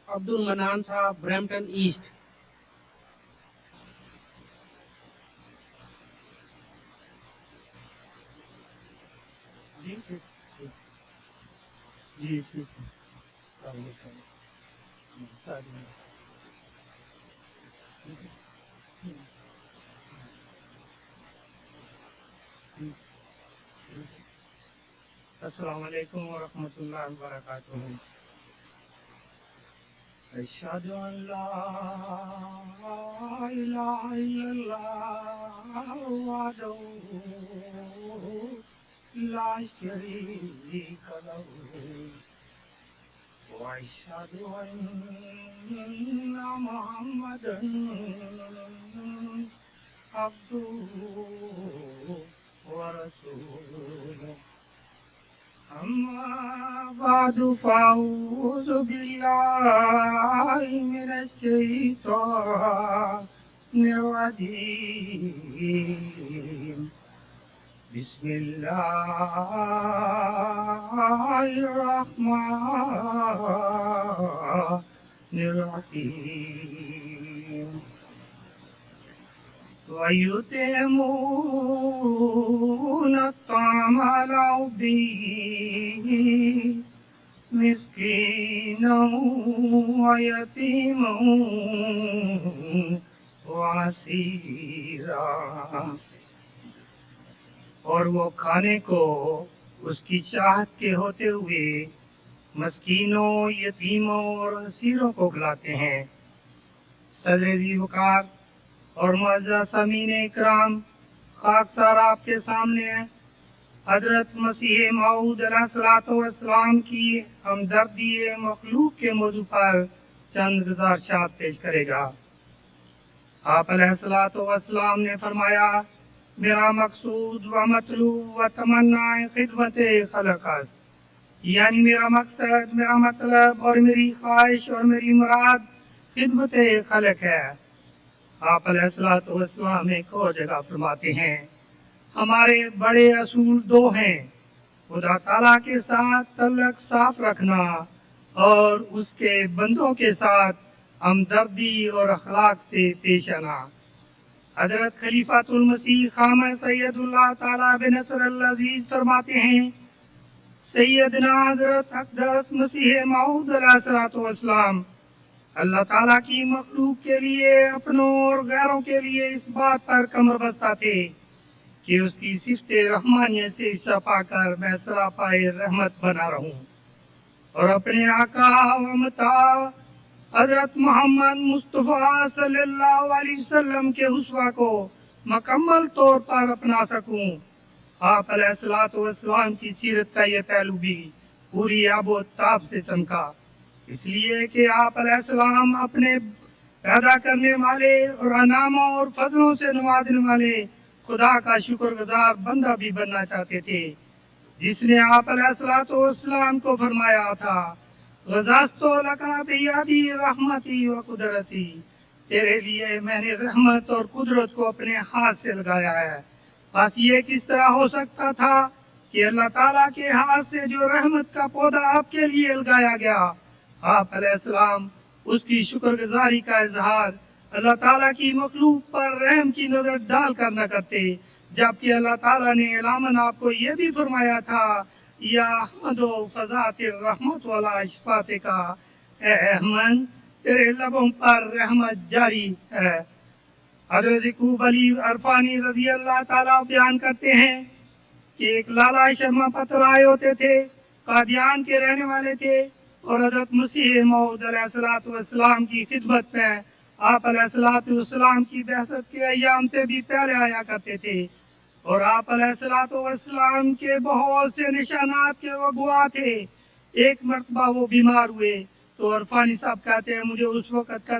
عبد المنان صاحب، برمپٹن ایسٹ. جی ٹھیک. السلام علیکم ورحمۃ اللہ وبرکاتہ. اشہد ان لا الہ الا اللہ وحدہ لا شریک لہ وأشهد أن محمدا عبده ورسوله أما بعد فأعوذ بالله من الشيطان الرجيم بسم الله الرحمن الرحيم ويطعمون الطعام على حبه مسكينا ويتيما واسیرا، اور وہ کھانے کو اس کی چاہت کے ہوتے ہوئے مسکینوں، یتیموں اور اسیروں کو کھلاتے ہیں۔ صدر ذی وقار اور معزز سامعین اکرام، خاکسار آپ کے سامنے حضرت مسیح موعود علیہ الصلوۃ والسلام کی ہمدردی مخلوق کے موضوع پر چند گزارشات پیش کرے گا۔ آپ علیہ الصلوۃ والسلام نے فرمایا، میرا مقصود و مطلوب و تمنا خدمت خلق است، یعنی میرا مقصد، میرا مطلب اور میری خواہش اور میری مراد خدمت خلق ہے۔ آپ علیہ الصلوۃ والسلام ایک اور جگہ فرماتے ہیں، ہمارے بڑے اصول دو ہیں، خدا تعالیٰ کے ساتھ تعلق صاف رکھنا اور اس کے بندوں کے ساتھ ہمدردی اور اخلاق سے پیش آنا۔ حضرت خلیفۃ المسیح خامہ سید اللہ تعالیٰ بنصر العزیز فرماتے ہیں، سیدنا حضرت اقدس مسیح موعود علیہ الصلوۃ والسلام اللہ تعالیٰ کی مخلوق کے لیے، اپنوں اور غیروں کے لیے اس بات پر کمر بستہ تھے کہ اس کی صفت رحمانیت سے حصہ پا کر میں سراپائے رحمت بنا رہوں، اور اپنے آقا و مطاع حضرت محمد مصطفیٰ صلی اللہ علیہ وسلم کے اسوہ کو مکمل طور پر اپنا سکوں۔ آپ علیہ الصلوۃ والسلام کی سیرت کا یہ پہلو بھی پوری آب و تاب سے چمکا، اس لیے کہ آپ علیہ السلام اپنے پیدا کرنے والے اور انعاموں اور فضلوں سے نوازنے والے خدا کا شکر گزار بندہ بھی بننا چاہتے تھے، جس نے آپ علیہ الصلوۃ والسلام کو فرمایا تھا، غزاستو لکا بیادی رحمتی و قدرتی، تیرے لیے میں نے رحمت اور قدرت کو اپنے ہاتھ سے لگایا ہے۔ بس یہ کس طرح ہو سکتا تھا کہ اللہ تعالیٰ کے ہاتھ سے جو رحمت کا پودا آپ کے لیے لگایا گیا، آپ علیہ السلام اس کی شکر گزاری کا اظہار اللہ تعالیٰ کی مخلوق پر رحم کی نظر ڈال کر نہ کرتے، جبکہ اللہ تعالیٰ نے اعلاماً آپ کو یہ بھی فرمایا تھا، یا احمد و فضات الرحمت والا اشفات کا، اے احمد تیرے لبوں پر رحمت جاری ہے۔ حضرت یعقوب علی عرفانی رضی اللہ تعالیٰ بیان کرتے ہیں کہ ایک لالا شرما پتر آئے ہوتے تھے، قادیان کے رہنے والے تھے، اور حضرت مسیح موعود علیہ الصلوۃ والسلام کی خدمت میں آپ علیہ الصلوۃ والسلام کی بعثت کے ایام سے بھی پہلے آیا کرتے تھے، اور آپ علیہ الصلوۃ والسلام کے بہت سے نشانات کے وہ گواہ تھے۔ ایک مرتبہ وہ بیمار ہوئے تو عرفانی صاحب کہتے ہیں، مجھے اس وقت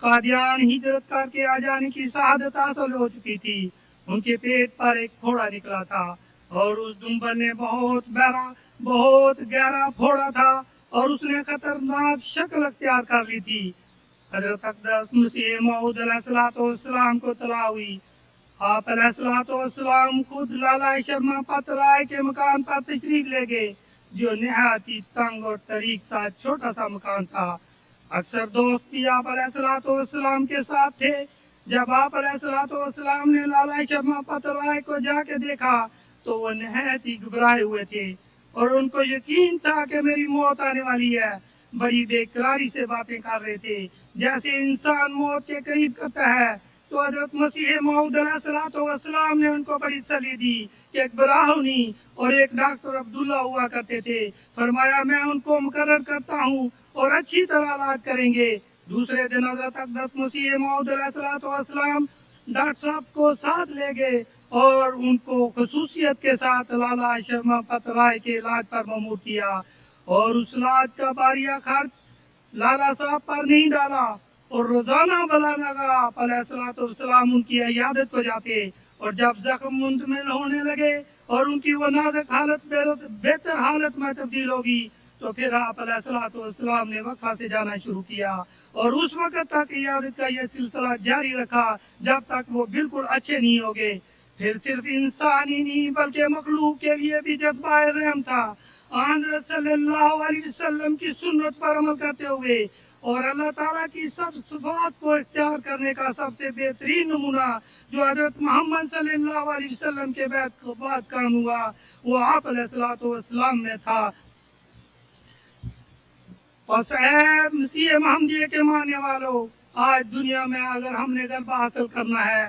قادیان ہجرت کر کے آ جانے کی سعادت حاصل ہو چکی تھی۔ ان کے پیٹ پر ایک پھوڑا نکلا تھا، اور اس دنبل نے بہت گہرا پھوڑا تھا، اور اس نے خطرناک شکل اختیار کر لی تھی۔ حضرت اقدس مسیح موعود علیہ الصلوۃ والسلام کو اطلاع ہوئی، آپ علیہ الصلوۃ والسلام خود لالا شرما پتر رائے کے مکان پر تشریف لے گئے، جو نہایت ہی تنگ اور طریق سا چھوٹا سا مکان تھا۔ اکثر دوست بھی آپ علیہ الصلوۃ والسلام کے ساتھ تھے۔ جب آپ علیہ الصلوۃ والسلام نے لالا شرما پتر رائے کو جا کے دیکھا تو وہ نہایت ہی گھبرائے ہوئے تھے، اور ان کو یقین تھا کہ میری موت آنے والی ہے۔ بڑی بے قراری سے باتیں کر رہے تھے، جیسے انسان موت کے قریب کرتا ہے۔ تو حضرت مسیح موعود علیہ الصلوۃ والسلام نے ان کو بڑی تسلی دی کہ ایک براہنی اور ایک ڈاکٹر عبداللہ ہوا کرتے تھے، فرمایا میں ان کو مقرر کرتا ہوں اور اچھی طرح علاج کریں گے۔ دوسرے دن حضرت اقدس مسیح موعود علیہ الصلوۃ والسلام ڈاکٹر صاحب کو ساتھ لے گئے اور ان کو خصوصیت کے ساتھ لالا شرما پتر رائے کے علاج پر مأمور کیا، اور اس لاج کا باریہ خرچ لالا صاحب پر نہیں ڈالا اور روزانہ مولانا کا آپ علیہ الصلوۃ والسلام ان کی عیادت کو جاتے اور جب زخم منتمل ہونے لگے اور ان کی وہ نازک حالت بہتر حالت میں تبدیل ہوگی تو پھر آپ علیہ الصلوۃ والسلام نے وقفہ سے جانا شروع کیا اور اس وقت تک عیادت کا یہ سلسلہ جاری رکھا جب تک وہ بالکل اچھے نہیں ہو گئے. پھر صرف انسان ہی نہیں بلکہ مخلوق کے لیے بھی جذبہ رحم تھا. آن صلی اللہ علیہ وسلم کی سنت پر عمل کرتے ہوئے اور اللہ تعالیٰ کی سب صفات کو اختیار کرنے کا سب سے بہترین نمونہ جو حضرت محمد صلی اللہ علیہ وسلم کے بعد کام ہوا وہ آپ علیہ الصلوۃ والسلام میں تھا. بس اے مسیح محمدیہ کے ماننے والوں، آج دنیا میں اگر ہم نے غلبہ حاصل کرنا ہے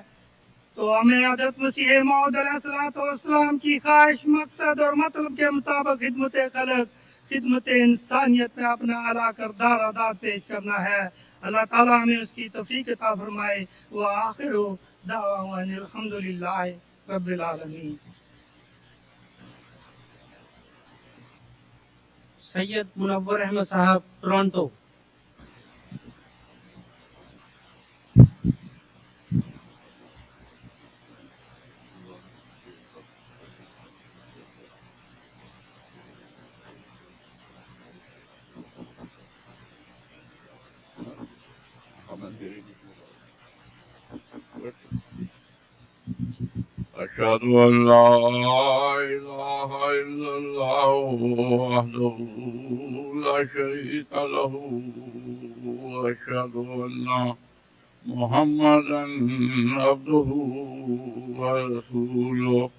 تو ہمیں حضرت مسیح موعود علیہ الصلوۃ والسلام کی خواہش، مقصد اور مطلب کے مطابق خدمت خلق، خدمت انسانیت میں اپنا اعلیٰ کردار ادا پیش کرنا ہے. اللہ تعالیٰ ہمیں اس کی توفیق عطا فرمائے. وآخر دعوانا الحمدللہ رب العالمین. سید منور احمد صاحب، ٹورانٹو. أشهد أن لا إله إلا الله وحده لا شريك له وأشهد أن محمدا عبده ورسوله.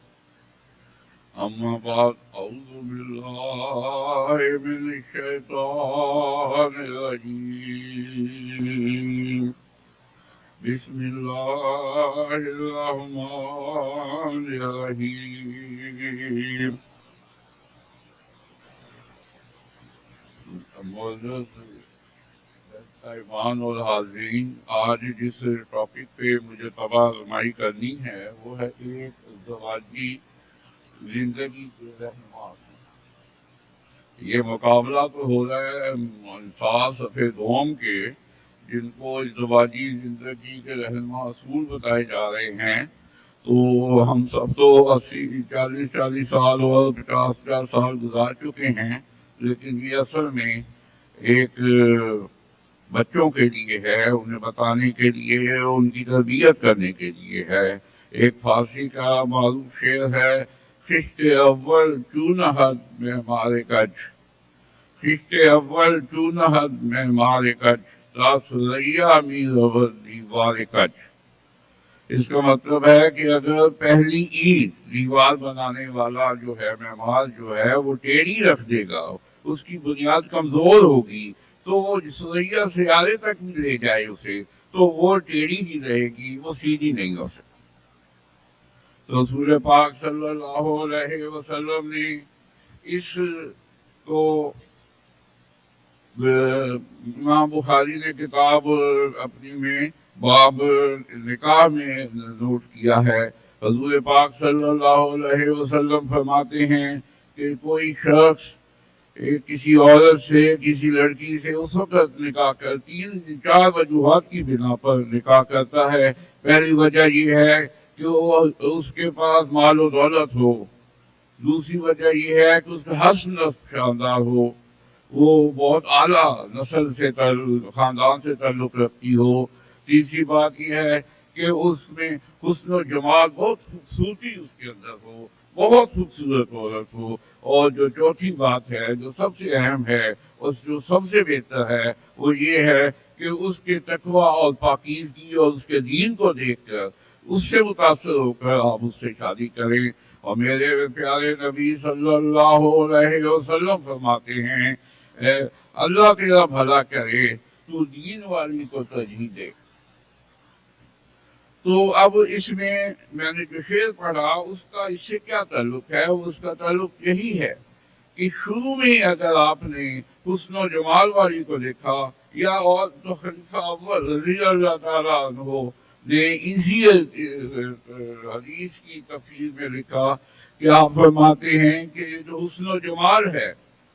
أما بعد، أعوذ بالله من الشيطان الرجيم. بسم الله الرحمن الرحيم. معزز ایمان اور حاضرین، آج جس ٹاپک پہ مجھے تبادلہ کرنی ہے وہ ہے ایک ازدواجی زندگی کے رہنما. یہ مقابلہ تو ہو رہا ہے انصاف صفحے دوم کے، جن کو ازدواجی زندگی کے رہنما اصول بتائے جا رہے ہیں. تو ہم سب تو 40 سال اور 50 سال گزار چکے ہیں، لیکن یہ اصل میں ایک بچوں کے لیے ہے، انہیں بتانے کے لیے ہے، ان کی تربیت کرنے کے لیے ہے. ایک فارسی کا معروف شعر ہے، خشت اول چون حد میں مارے کج، خشت اول چون حد میں مارے کج، سریا می رود دیوار کچ. اس کا مطلب ہے کہ اگر پہلی اینٹ دیوار بنانے والا جو ہے معمار جو ہے وہ ٹیڑھی رکھ دے گا، اس کی بنیاد کمزور ہوگی تو وہ سریا سیارے تک بھی لے جائے اسے تو وہ ٹیڑھی ہی رہے گی، وہ سیدھی نہیں ہو سکتی. تو رسول پاک صلی اللہ علیہ وسلم نے اس کو امام بخاری نے کتاب اپنی میں باب نکاح میں نوٹ کیا ہے. حضور پاک صلی اللہ علیہ وسلم فرماتے ہیں کہ کوئی شخص کسی عورت سے، کسی لڑکی سے اس وقت نکاح کر 3-4 وجوہات کی بنا پر نکاح کرتا ہے. پہلی وجہ یہ ہے کہ اس کے پاس مال و دولت ہو. دوسری وجہ یہ ہے کہ اس کا حسن نسب شاندار ہو، وہ بہت اعلیٰ نسل سے خاندان سے تعلق رکھتی ہو. تیسری بات یہ ہے کہ اس میں حسن و جمال، بہت خوبصورتی اس کے اندر ہو، بہت خوبصورت عورت ہو. اور جو چوتھی بات ہے جو سب سے اہم ہے اور جو سب سے بہتر ہے وہ یہ ہے کہ اس کے تقویٰ اور پاکیزگی اور اس کے دین کو دیکھ کر اس سے متاثر ہو کر آپ اس سے شادی کریں. اور میرے پیارے نبی صلی اللہ علیہ وسلم فرماتے ہیں، اللہ تیرا بھلا کرے، تو دین والی کو ترجیح دے. تو اب اس میں نے جو شعر پڑھا اس کا اس سے کیا تعلق ہے؟ اس کا تعلق یہی ہے کہ شروع میں اگر آپ نے حسن و جمال والی کو دیکھا، یا اور تو خلیفہ اول رضی اللہ تعالیٰ عنہ نے اسی حدیث کی تفسیر میں لکھا کہ آپ فرماتے ہیں کہ جو حسن و جمال ہے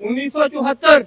1974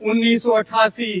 1988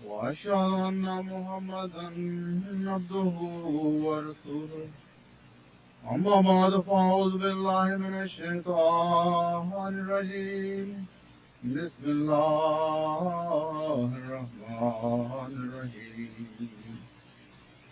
وأشهد أن محمدا عبده ورسوله أما بعد فأعوذ بالله من الشيطان الرجيم بسم الله الرحمن الرحيم।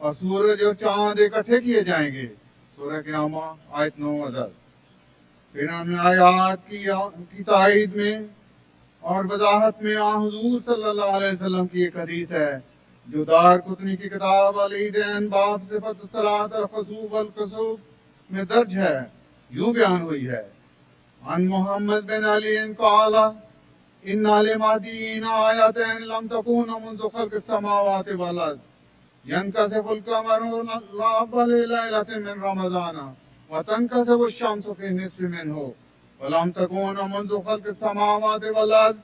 اور سورج اور چاند اکٹھے کیے جائیں گے. سورہ قیامہ آیت 9 و 10. پھر ہم نے آیات کی تائید میں اور وضاحت میں حضور صلی اللہ علیہ وسلم کی ایک حدیث ہے جو دار قطنی کی کتاب علیدین باب صفت الصلاۃ الخسوف والکسوف میں درج ہے. یوں بیان ہوئی ہے: عن محمد بن علی قال ان للمہدیین آیاتین لم تکون منذ خلق السماوات والارض ينكسف القمر لأول ليلة من رمضان وتنكسف الشمس في النصف منه ولم تكون منذ خلق السماوات والارض.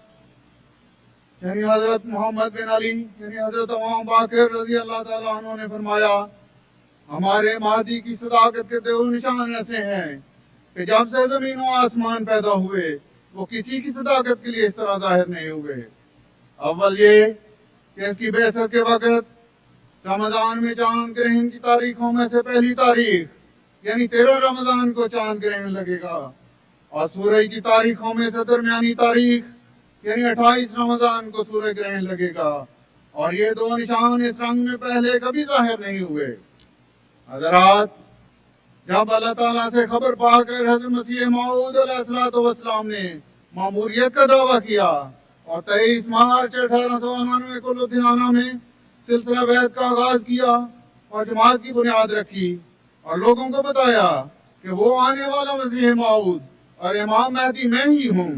یعنی حضرت محمد بن علی یعنی حضرت امام باقر رضی اللہ تعالیٰ عنہ نے فرمایا ہمارے مہدی کی صداقت کے دو نشان ایسے ہیں کہ جب سے زمین و آسمان پیدا ہوئے وہ کسی کی صداقت کے لیے اس طرح ظاہر نہیں ہوئے. اول یہ کہ اس کی بعثت کے وقت رمضان میں چاند گرہن کی تاریخوں میں سے پہلی تاریخ یعنی 13 رمضان کو چاند گرہن لگے گا اور سورج کی تاریخوں میں سے درمیانی تاریخ یعنی 28 رمضان کو سورج گرہن لگے گا اور یہ دو نشان اس رنگ میں پہلے کبھی ظاہر نہیں ہوئے. حضرات جب اللہ تعالیٰ سے خبر پا کر حضرت مسیح موعود علیہ السلام نے ماموریت کا دعویٰ کیا اور 23 مارچ 1899 کو لدھیانہ میں سلسلہ بیعت کا آغاز کیا اور جماعت کی بنیاد رکھی اور لوگوں کو بتایا کہ وہ آنے والا مسیح موعود اور امام مہدی میں ہی ہوں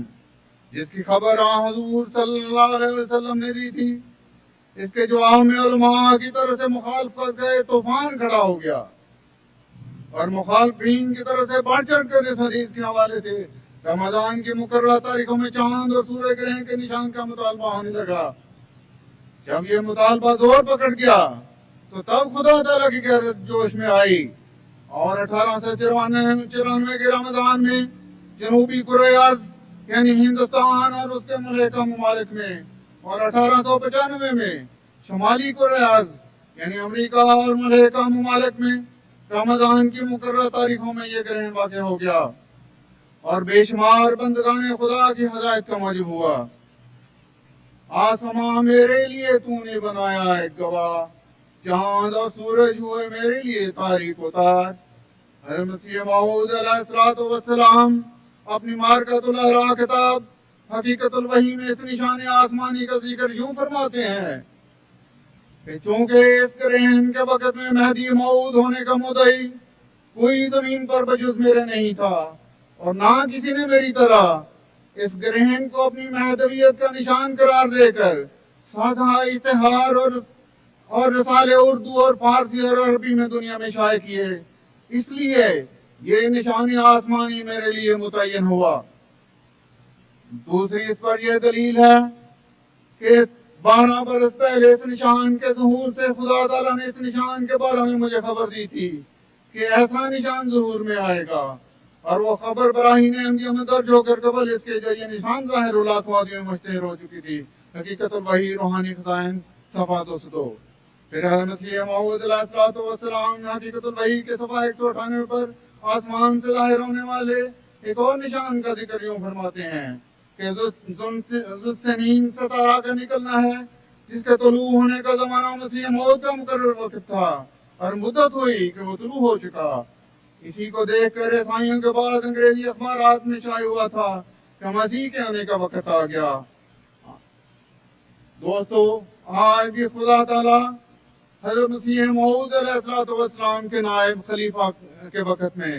جس کی خبر حضور صلی اللہ علیہ وسلم نے دی تھی. اس کے جواب میں علماء کی طرف سے مخالفت کا طوفان کھڑا ہو گیا اور مخالفین کی طرف سے بڑھ چڑھ کر اس حدیث کے حوالے سے رمضان کی مقررہ تاریخوں میں چاند اور سورج گرہن کے نشان کا مطالبہ ہونے لگا. جب یہ مطالبہ زور پکڑ گیا تو تب خدا تعالیٰ کی غیرت جوش میں آئی اور 1894 کے رمضان میں جنوبی کرۂ ارض یعنی ہندوستان اور اس کے ملحقہ ممالک میں اور 1895 میں شمالی کرۂ ارض یعنی امریکہ اور ملحقہ ممالک میں رمضان کی مقررہ تاریخوں میں یہ گرہن واقع ہو گیا اور بے شمار بندگان خدا کی ہدایت کا موجب ہوا. آسمان میرے لیے تو نے بنایا ایک گواہ چاند اور سورج ہوئے میرے لیے تاریخ اتار. حضرت مسیح موعود علیہ السلام اپنی مارکۃ الاحرا کتاب حقیقت الوحی میں اس نشان آسمانی کا ذکر یوں فرماتے ہیں کہ چونکہ اس گرہن کے وقت میں مہدی موعود ہونے کا مدعی کوئی زمین پر بجز میرے نہیں تھا اور نہ کسی نے میری طرح اس گرہن کو اپنی مہدویت کا نشان قرار دے کر سادہ اشتہار اور رسالے اردو اور فارسی اور عربی میں دنیا میں شائع کیے. اس لیے یہ نشان آسمانی میرے لیے متعین ہوا. دوسری اس پر یہ دلیل ہے کہ 12 برس پہلے اس نشان کے ظہور سے خدا تعالیٰ نے اس نشان کے بارے میں مجھے خبر دی تھی کہ ایسا نشان ظہور میں آئے گا اور وہ خبر براہین احمدیہ میں درج ہو کر قبل اس کے جو یہ نشان ظاہر لاکھوں آدمیوں میں مشتہر ہو چکی تھی. حقیقت الوحی روحانی خزائن صفحہ 202. پھر مسیح موعود علیہ السلام حقیقت الوحی کے صفحہ 198 پر آسمان سے ظاہر ہونے والے ایک اور نشان کا ذکر یوں فرماتے ہیں کہ ذوالسنین ستارہ کا نکلنا ہے جس کے طلوع ہونے کا زمانہ مسیح موعود کا مقرر وقت تھا اور مدت ہوئی کہ وہ طلوع ہو چکا. اسی کو دیکھ کر عیسائیوں کے بعض انگریزی اخبارات میں شائع ہوا تھا کہ مسیح کے آنے کا وقت آ گیا. دوستو آج بھی خدا تعالیٰ حضرت مسیح موعود علیہ السلام کے نائب خلیفہ کے وقت میں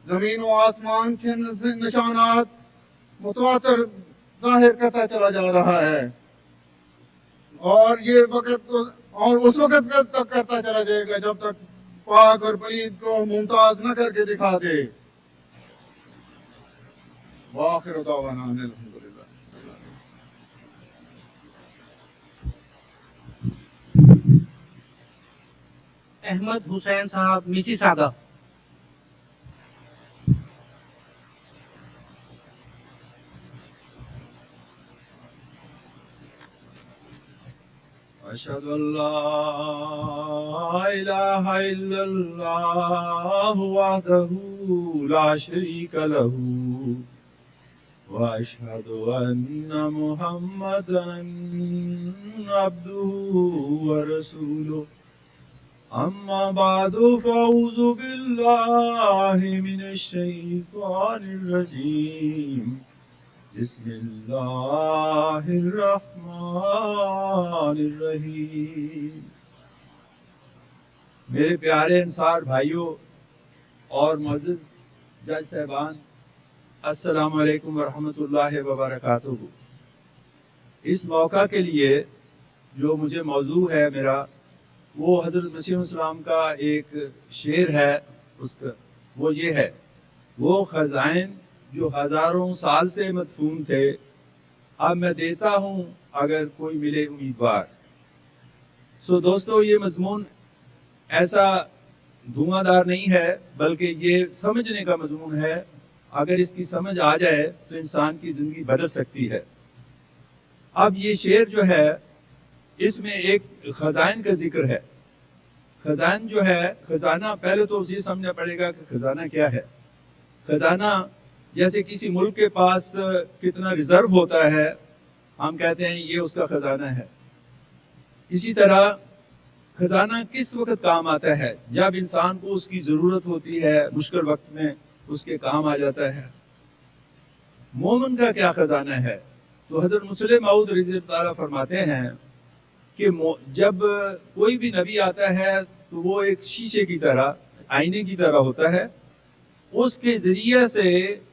زمین و آسمان سے نشانات متواتر ظاہر کرتا چلا جا رہا ہے اور یہ وقت اور اس وقت تک کرتا چلا جائے گا جب تک پاک اور پلید کو ممتاز نہ کر کے دکھا دے. وآخر دعوانا ان الحمدللہ. احمد حسین صاحب میسی ساگا. أشهد أن لا إله إلا الله وحده لا شريك له وأشهد أن محمدا عبده ورسوله. أما بعد فأعوذ بالله من الشيطان الرجيم بسم الله الرحمن الرحیم. میرے پیارے انصار بھائیوں اور معزز جج صاحبان، السلام علیکم ورحمۃ اللہ وبرکاتہ. اس موقع کے لیے جو مجھے موضوع ہے میرا، وہ حضرت مسیح السلام کا ایک شعر ہے. اس کا وہ یہ ہے: وہ خزائن جو ہزاروں سال سے مدفون تھے، اب میں دیتا ہوں اگر کوئی ملے امیدوار. دوستو، یہ مضمون ایسا دھواں دار نہیں ہے، بلکہ یہ سمجھنے کا مضمون ہے. اگر اس کی سمجھ آ جائے تو انسان کی زندگی بدل سکتی ہے. اب یہ شعر جو ہے، اس میں ایک خزائن کا ذکر ہے. خزائن جو ہے، خزانہ، پہلے تو یہ سمجھنا پڑے گا کہ خزانہ کیا ہے. خزانہ جیسے کسی ملک کے پاس کتنا ریزرو ہوتا ہے، ہم کہتے ہیں یہ اس کا خزانہ ہے. اسی طرح خزانہ کس وقت کام آتا ہے؟ جب انسان کو اس کی ضرورت ہوتی ہے، مشکل وقت میں اس کے کام آ جاتا ہے. مومن کا کیا خزانہ ہے؟ تو حضرت مسلم موعود رضی اللہ تعالیٰ فرماتے ہیں کہ جب کوئی بھی نبی آتا ہے تو وہ ایک شیشے کی طرح، آئینے کی طرح ہوتا ہے. اس کے ذریعے سے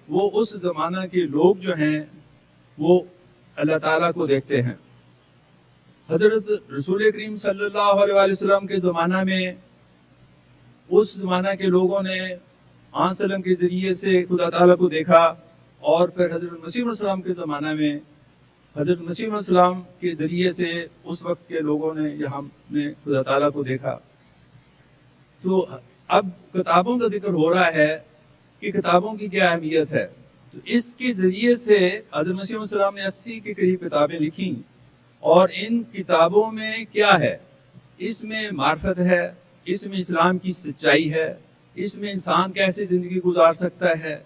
وہ اس زمانہ کے لوگ جو ہیں وہ اللہ تعالیٰ کو دیکھتے ہیں. حضرت رسول کریم صلی اللہ علیہ وسلم کے زمانہ میں اس زمانہ کے لوگوں نے آن سلم کے ذریعے سے خدا تعالیٰ کو دیکھا، اور پھر حضرت مسیح السلام کے زمانہ میں حضرت مسیح السلام کے ذریعے سے اس وقت کے لوگوں نے یہاں نے خدا تعالیٰ کو دیکھا. تو اب کتابوں کا ذکر ہو رہا ہے کہ کتابوں کی کیا اہمیت ہے. تو اس کے ذریعے سے حضرت مسیح السلام نے 80 کے قریب کتابیں لکھی، اور ان کتابوں میں کیا ہے؟ اس میں معرفت ہے، اس میں اسلام کی سچائی ہے، اس میں انسان کیسے زندگی گزار سکتا ہے،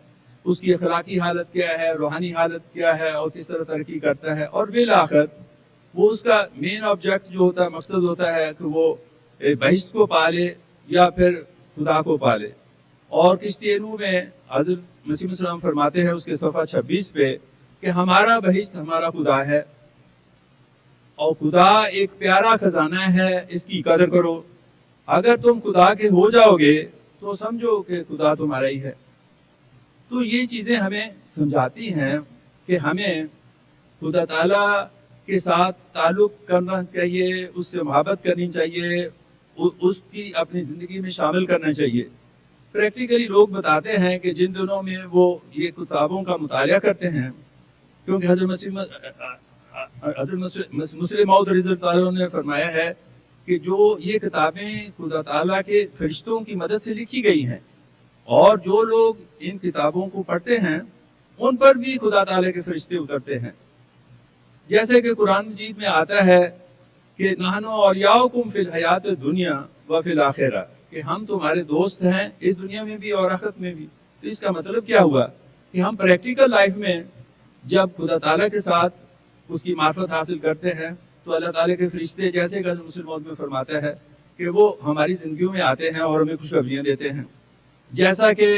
اس کی اخلاقی حالت کیا ہے، روحانی حالت کیا ہے، اور کس طرح ترقی کرتا ہے. اور بالآخر وہ اس کا مین آبجیکٹ جو ہوتا ہے، مقصد ہوتا ہے کہ وہ بہشت کو پالے یا پھر خدا کو پالے. اور کشتی نوح میں حضرت مسیح السلام فرماتے ہیں اس کے صفحہ 26 پہ کہ ہمارا بہشت ہمارا خدا ہے، اور خدا ایک پیارا خزانہ ہے، اس کی قدر کرو. اگر تم خدا کے ہو جاؤ گے تو سمجھو کہ خدا تمہارا ہی ہے. تو یہ چیزیں ہمیں سمجھاتی ہیں کہ ہمیں خدا تعالیٰ کے ساتھ تعلق کرنا چاہیے، اس سے محبت کرنی چاہیے، اس کی اپنی زندگی میں شامل کرنا چاہیے. پریکٹیکلی لوگ بتاتے ہیں کہ جن دنوں میں وہ یہ کتابوں کا مطالعہ کرتے ہیں، کیونکہ حضرت مسلم موعود رضی اللہ تعالیٰ نے فرمایا ہے کہ جو یہ کتابیں خدا تعالیٰ کے فرشتوں کی مدد سے لکھی گئی ہیں، اور جو لوگ ان کتابوں کو پڑھتے ہیں ان پر بھی خدا تعالیٰ کے فرشتے اترتے ہیں. جیسے کہ قرآن مجید میں آتا ہے کہ نحن اولیاؤکم فی الحیات الدنیا و فی الآخرہ، کہ ہم تمہارے دوست ہیں اس دنیا میں بھی اور آخرت میں بھی. تو اس کا مطلب کیا ہوا کہ ہم پریکٹیکل لائف میں جب خدا تعالیٰ کے ساتھ اس کی معرفت حاصل کرتے ہیں تو اللہ تعالیٰ کے فرشتے، جیسے کہ مسلم موعود میں فرماتا ہے کہ وہ ہماری زندگیوں میں آتے ہیں اور ہمیں خوشخبریاں دیتے ہیں. جیسا کہ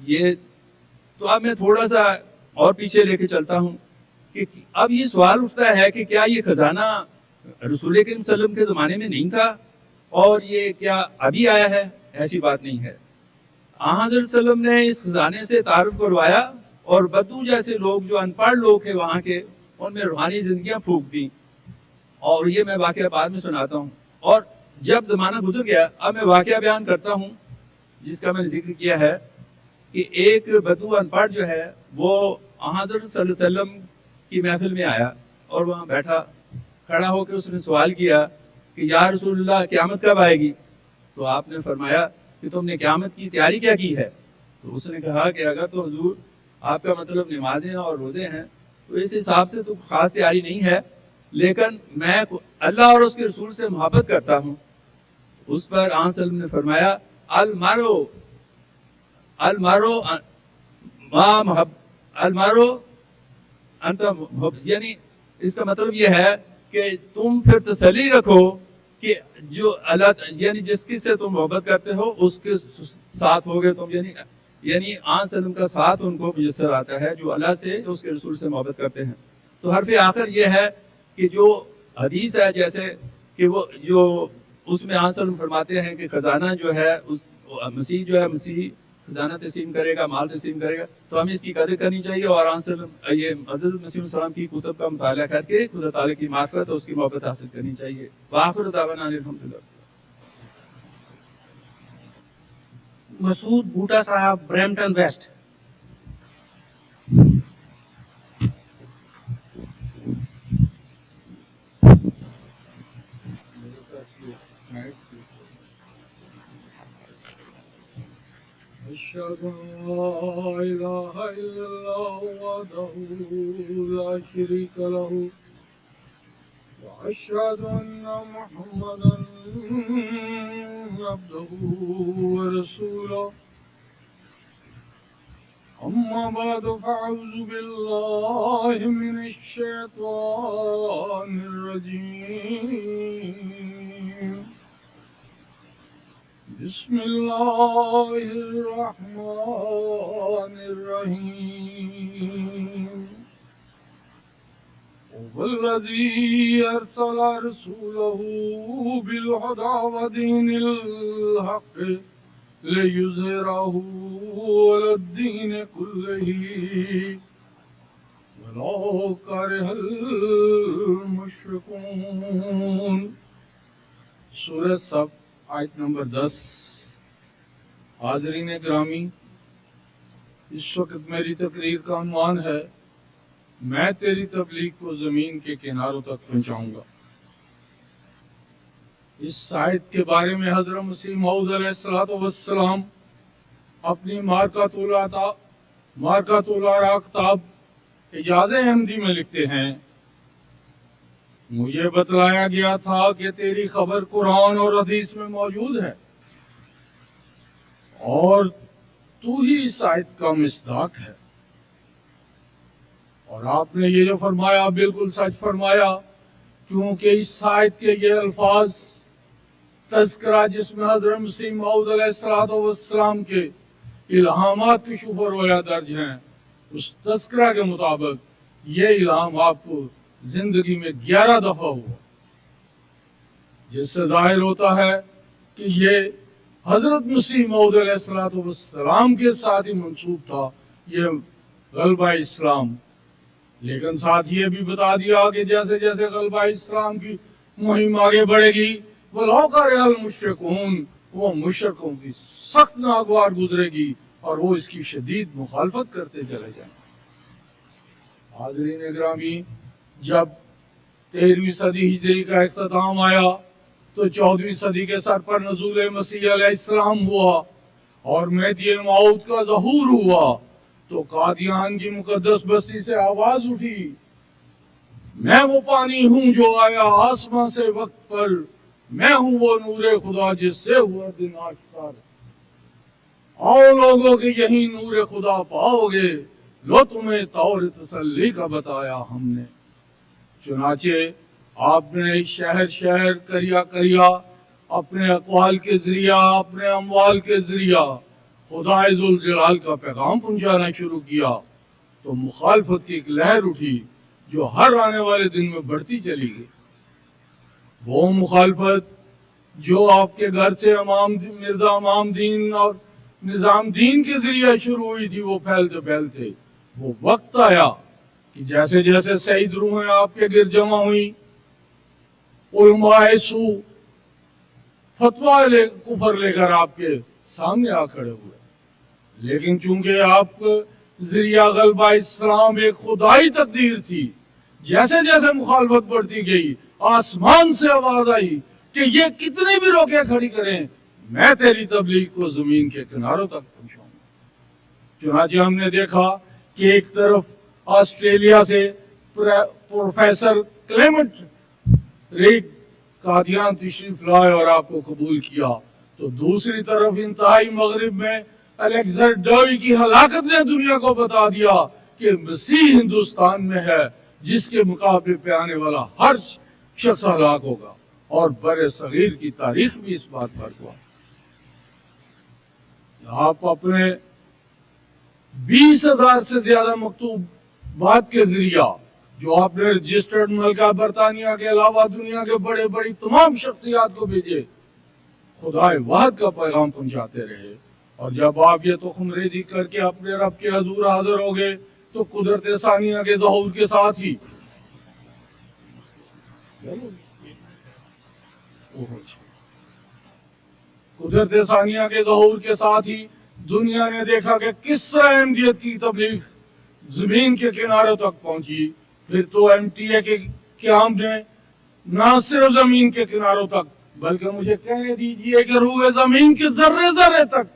یہ تو اب میں تھوڑا سا اور پیچھے لے کے چلتا ہوں کہ اب یہ سوال اٹھتا ہے کہ کیا یہ خزانہ رسول کریم صلی اللہ علیہ وسلم کے زمانے میں نہیں تھا اور یہ کیا ابھی آیا ہے؟ ایسی بات نہیں ہے. حضرت صلی اللہ علیہ وسلم نے اس خزانے سے تعارف کروایا، اور بدو جیسے لوگ جو ان پڑھ لوگ ہیں وہاں کے، ان میں روحانی زندگیاں پھونک دیں. اور یہ میں واقعہ بعد میں سناتا ہوں. اور جب زمانہ گزر گیا، اب میں واقعہ بیان کرتا ہوں جس کا میں نے ذکر کیا ہے کہ ایک بدو ان پڑھ جو ہے وہ حضرت صلی اللہ علیہ وسلم کی محفل میں آیا، اور وہاں بیٹھا، کھڑا ہو کے اس نے سوال کیا کہ یا رسول اللہ قیامت کب آئے گی؟ تو آپ نے فرمایا کہ تم نے قیامت کی تیاری کیا کی ہے؟ تو اس نے کہا کہ اگر تو حضور آپ کا مطلب نمازیں اور روزے ہیں تو اس حساب سے تو خاص تیاری نہیں ہے، لیکن میں اللہ اور اس کے رسول سے محبت کرتا ہوں. اس پر آن صلی اللہ علیہ وسلم نے فرمایا یعنی اس کا مطلب یہ ہے کہ تم پھر تسلی رکھو کہ جو اللہ یعنی جس کی سے تم محبت کرتے ہو اس کے ساتھ ہوگے تم، یعنی آن سلم کا ساتھ ان کو میسر آتا ہے جو اللہ سے اس کے رسول سے محبت کرتے ہیں۔ تو حرف آخر یہ ہے کہ جو حدیث ہے جیسے کہ وہ جو اس میں آن سلم فرماتے ہیں کہ خزانہ جو ہے مسیح جو ہے مسیح خزانہ تسلیم کرے گا، مال تسلیم کرے گا، تو ہمیں اس کی قدر کرنی چاہیے اور آن سلم یہ حضرت مسیح السلام کی کتب کا مطالعہ کر کے خدا تعالیٰ کی معرفت اور اس کی محبت حاصل کرنی چاہیے۔ وآخر دعوانا الحمدللہ۔ مسعود بھوٹا صاحب، برمپٹن ویسٹ۔ أشهد أن لا إله إلا الله وحده لا شريك له وأشهد أن محمدا عبده ورسوله أما بعد فأعوذ بالله من الشيطان الرجيم بسم الله الرحمن الرحيم والذي أرسل رسوله بالهدى ودين الحق ليظهره على الدين كله ولو كره المشركون۔ سورہ صف آیت نمبر 10۔ حاضرین گرامی، اس وقت میری تقریر کا عنوان ہے میں تیری تبلیغ کو زمین کے کناروں تک پہنچاؤں گا۔ اس آیت کے بارے میں حضرت مسیح موعود علیہ السلام اپنی مارکۃ الآراء کتاب اعجاز احمدی میں لکھتے ہیں، مجھے بتلایا گیا تھا کہ تیری خبر قرآن اور حدیث میں موجود ہے اور تو ہی اس آیت کا مصداق ہے۔ اور آپ نے یہ جو فرمایا بالکل سچ فرمایا، کیونکہ اس آیت کے یہ الفاظ تذکرہ جس میں حضرت مسیح موعود علیہ السلام کے الہامات کی شبہ رویا درج ہیں، اس تذکرہ کے مطابق یہ الہام آپ کو زندگی میں 11 دفعہ ہوا، جس سے ظاہر ہوتا ہے کہ یہ حضرت مسیح موعود علیہ السلام کے ساتھ ہی منسوب تھا یہ غلبہ اسلام۔ لیکن ساتھ یہ بھی بتا دیا کہ جیسے جیسے غلبہ اسلام کی مہم آگے بڑھے گی وَلَوْ كَرِهَ الْمُشْرِكُونَ، وہ مشرکوں کی سخت ناگوار گزرے گی اور وہ اس کی شدید مخالفت کرتے چلے جائیں۔ حاضرین گرامی، جب 13ویں صدی ہجری کا اختتام آیا تو 14ویں صدی کے سر پر نزول مسیح علیہ السلام ہوا اور مہدی موعود کا ظہور ہوا، تو قادیان کی مقدس بستی سے آواز اٹھی، میں وہ پانی ہوں جو آیا آسمان سے وقت پر، میں ہوں وہ نور خدا جس سے ہوا دن آشکار۔ آؤ لوگوں کے یہی نور خدا پاؤ گے، لو تمہیں طور تسلی کا بتایا ہم نے۔ چنانچہ آپ نے شہر شہر کریا اپنے اقوال کے ذریعہ اپنے اموال کے ذریعہ خدا ذوالجلال کا پیغام پہنچانا شروع کیا، تو مخالفت کی ایک لہر اٹھی جو ہر آنے والے دن میں بڑھتی چلی گئی۔ وہ مخالفت جو آپ کے گھر سے مرزا امام دین اور نظام دین کے ذریعے شروع ہوئی تھی، وہ پھیلتے پھیلتے وہ وقت آیا کہ جیسے جیسے سعید روحیں آپ کے گرد جمع ہوئی، علماء سو فتویٰ کفر لے کر آپ کے سامنے آ کھڑے ہوئے، لیکن چونکہ آپ کا ذریعہ غلبہ اسلام ایک خدائی تقدیر تھی، جیسے جیسے مخالفت بڑھتی گئی آسمان سے آواز آئی کہ یہ کتنی بھی روکے کھڑی کریں، میں تیری تبلیغ کو زمین کے کناروں تک پہنچاؤں گا۔ چنانچہ ہم نے دیکھا کہ ایک طرف آسٹریلیا سے پروفیسر کلیمنٹ ریگ قادیان تشریف لائے اور آپ کو قبول کیا، تو دوسری طرف انتہائی مغرب میں الیگزینڈر ڈوی کی ہلاکت نے دنیا کو بتا دیا کہ مسیح ہندوستان میں ہے، جس کے مقابلے پہ آنے والا ہر شخص ہلاک ہوگا۔ اور بر صغیر کی تاریخ بھی اس بات پر گواہ. آپ اپنے 20,000 سے زیادہ مکتوبات کے ذریعہ جو آپ نے رجسٹرڈ ملکہ برطانیہ کے علاوہ دنیا کے بڑے بڑی تمام شخصیات کو بھیجے، خدا واحد کا پیغام پہنچاتے رہے. اور جب آپ یہ تخم ریزی کر کے اپنے رب کے حضور حاضر ہو گئے تو قدرت ثانیہ کے ظہور کے ساتھ ہی قدرت ثانیہ کے ظہور کے ساتھ ہی دنیا نے دیکھا کہ کس طرح احمدیت کی تبلیغ زمین کے کناروں تک پہنچی. پھر تو MTA کے قیام نے نہ صرف زمین کے کناروں تک بلکہ مجھے کہنے دیجئے کہ روح زمین کے ذرے ذرے تک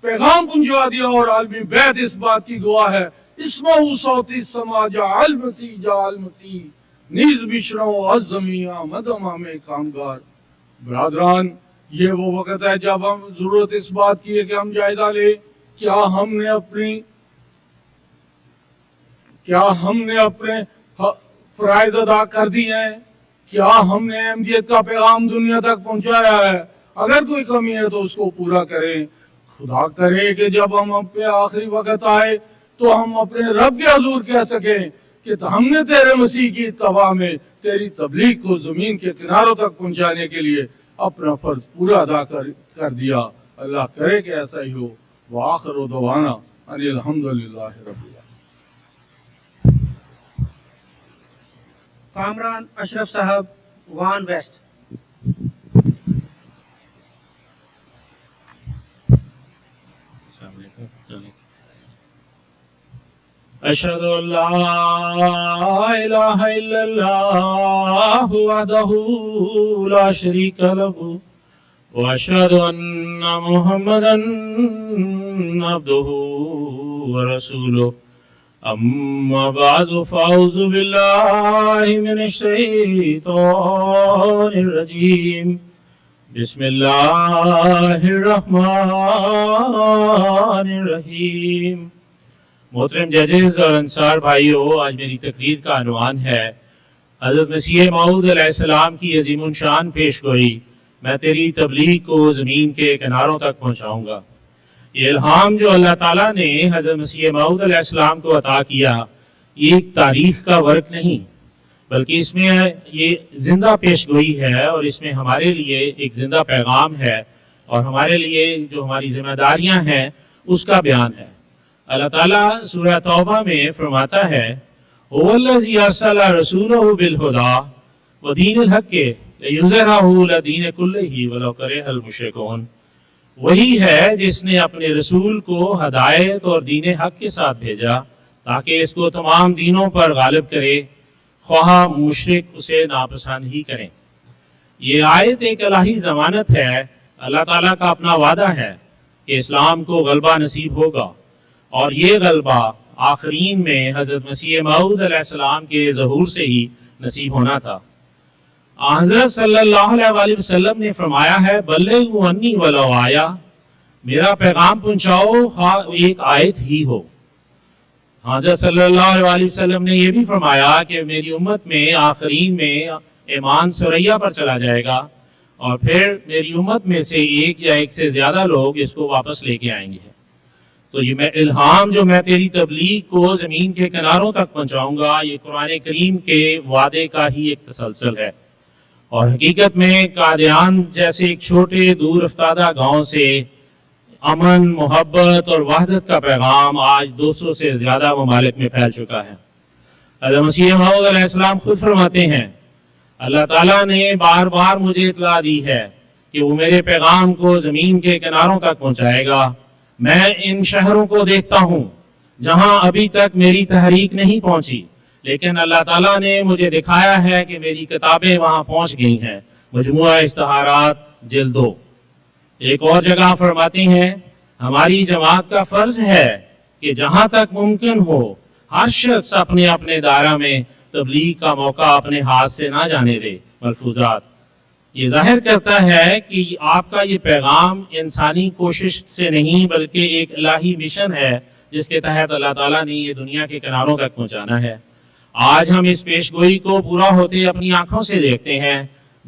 پیغام پہنچوا دیا. اور عالمی بیت اس بات کی گواہ ہے، اسمعوا صوت السما جاء المسیح جاء المسیح نیز بشنو از زمین آمد امام کامگار. برادران، یہ وہ وقت ہے جب ہم ضرورت اس بات کی ہے کہ ہم جائزہ لیں کیا ہم نے اپنے فرائض ادا کر دیے ہیں؟ کیا ہم نے احمدیت کا پیغام دنیا تک پہنچایا ہے؟ اگر کوئی کمی ہے تو اس کو پورا کریں. خدا کرے کہ جب ہم پہ آخری وقت آئے تو ہم اپنے رب کے حضور کہہ سکیں کہ ہم نے تیرے مسیح کی اتباع میں تیری تبلیغ کو زمین کے کناروں تک پہنچانے کے لیے اپنا فرض پورا ادا کر دیا. اللہ کرے کہ ایسا ہی ہو. وآخر دعوانا ان الحمدللہ رب العالمین. کامران اشرف صاحب، وان ویسٹ. اشہد ان لا الہ الا اللہ وحدہ لا شریک لہ واشہد ان محمدا عبدہ ورسولہ. اما بعد فاعوذ باللہ من الشیطان الرجیم. بسم اللہ الرحمن الرحیم. محترم ججز اور انصار بھائیو، آج میری تقریر کا عنوان ہے حضرت مسیح موعود علیہ السلام کی عظیم الشان پیش گوئی، میں تیری تبلیغ کو زمین کے کناروں تک پہنچاؤں گا. یہ الہام جو اللہ تعالیٰ نے حضرت مسیح موعود علیہ السلام کو عطا کیا، یہ ایک تاریخ کا ورق نہیں بلکہ اس میں یہ زندہ پیش گوئی ہے، اور اس میں ہمارے لیے ایک زندہ پیغام ہے اور ہمارے لیے جو ہماری ذمہ داریاں ہیں اس کا بیان ہے. اللہ تعالیٰ سورہ توبہ میں فرماتا ہے هو الذی ارسل رسولہ بالہدی ودین الحق لیظہرہ علی الدین کلہ ولو کرہ المشرکون. وہی ہے جس نے اپنے رسول کو ہدایت اور دین حق کے ساتھ بھیجا تاکہ اس کو تمام دینوں پر غالب کرے، خواہ مشرک اسے ناپسند ہی کریں. یہ آیت ایک الہی ضمانت ہے، اللہ تعالیٰ کا اپنا وعدہ ہے کہ اسلام کو غلبہ نصیب ہوگا، اور یہ غلبہ آخرین میں حضرت مسیح موعود علیہ السلام کے ظہور سے ہی نصیب ہونا تھا. حضرت صلی اللہ علیہ وسلم نے فرمایا ہے بلغوا انی ولو آیا، میرا پیغام پہنچاؤ خواہ ایک آیت ہی ہو. حضرت صلی اللہ علیہ وسلم نے یہ بھی فرمایا کہ میری امت میں آخرین میں ایمان سریا پر چلا جائے گا، اور پھر میری امت میں سے ایک یا ایک سے زیادہ لوگ اس کو واپس لے کے آئیں گے. تو یہ الہام جو میں تیری تبلیغ کو زمین کے کناروں تک پہنچاؤں گا، یہ قرآن کریم کے وعدے کا ہی ایک تسلسل ہے. اور حقیقت میں قادیان جیسے ایک چھوٹے دور افتادہ گاؤں سے امن، محبت اور وحدت کا پیغام آج 200 سے زیادہ ممالک میں پھیل چکا ہے. حضرت مسیح موعود علیہ السلام خود فرماتے ہیں اللہ تعالیٰ نے بار بار مجھے اطلاع دی ہے کہ وہ میرے پیغام کو زمین کے کناروں تک پہنچائے گا. میں ان شہروں کو دیکھتا ہوں جہاں ابھی تک میری تحریک نہیں پہنچی، لیکن اللہ تعالیٰ نے مجھے دکھایا ہے کہ میری کتابیں وہاں پہنچ گئی ہیں. مجموعہ استخارات جلد 2. ایک اور جگہ فرماتے ہیں ہماری جماعت کا فرض ہے کہ جہاں تک ممکن ہو ہر شخص اپنے اپنے دائرہ میں تبلیغ کا موقع اپنے ہاتھ سے نہ جانے دے. ملفوظات یہ ظاہر کرتا ہے کہ آپ کا یہ پیغام انسانی کوشش سے نہیں بلکہ ایک الہی مشن ہے جس کے تحت اللہ تعالیٰ نے یہ دنیا کے کناروں تک پہنچانا ہے. آج ہم اس پیشگوئی کو پورا ہوتے اپنی آنکھوں سے دیکھتے ہیں.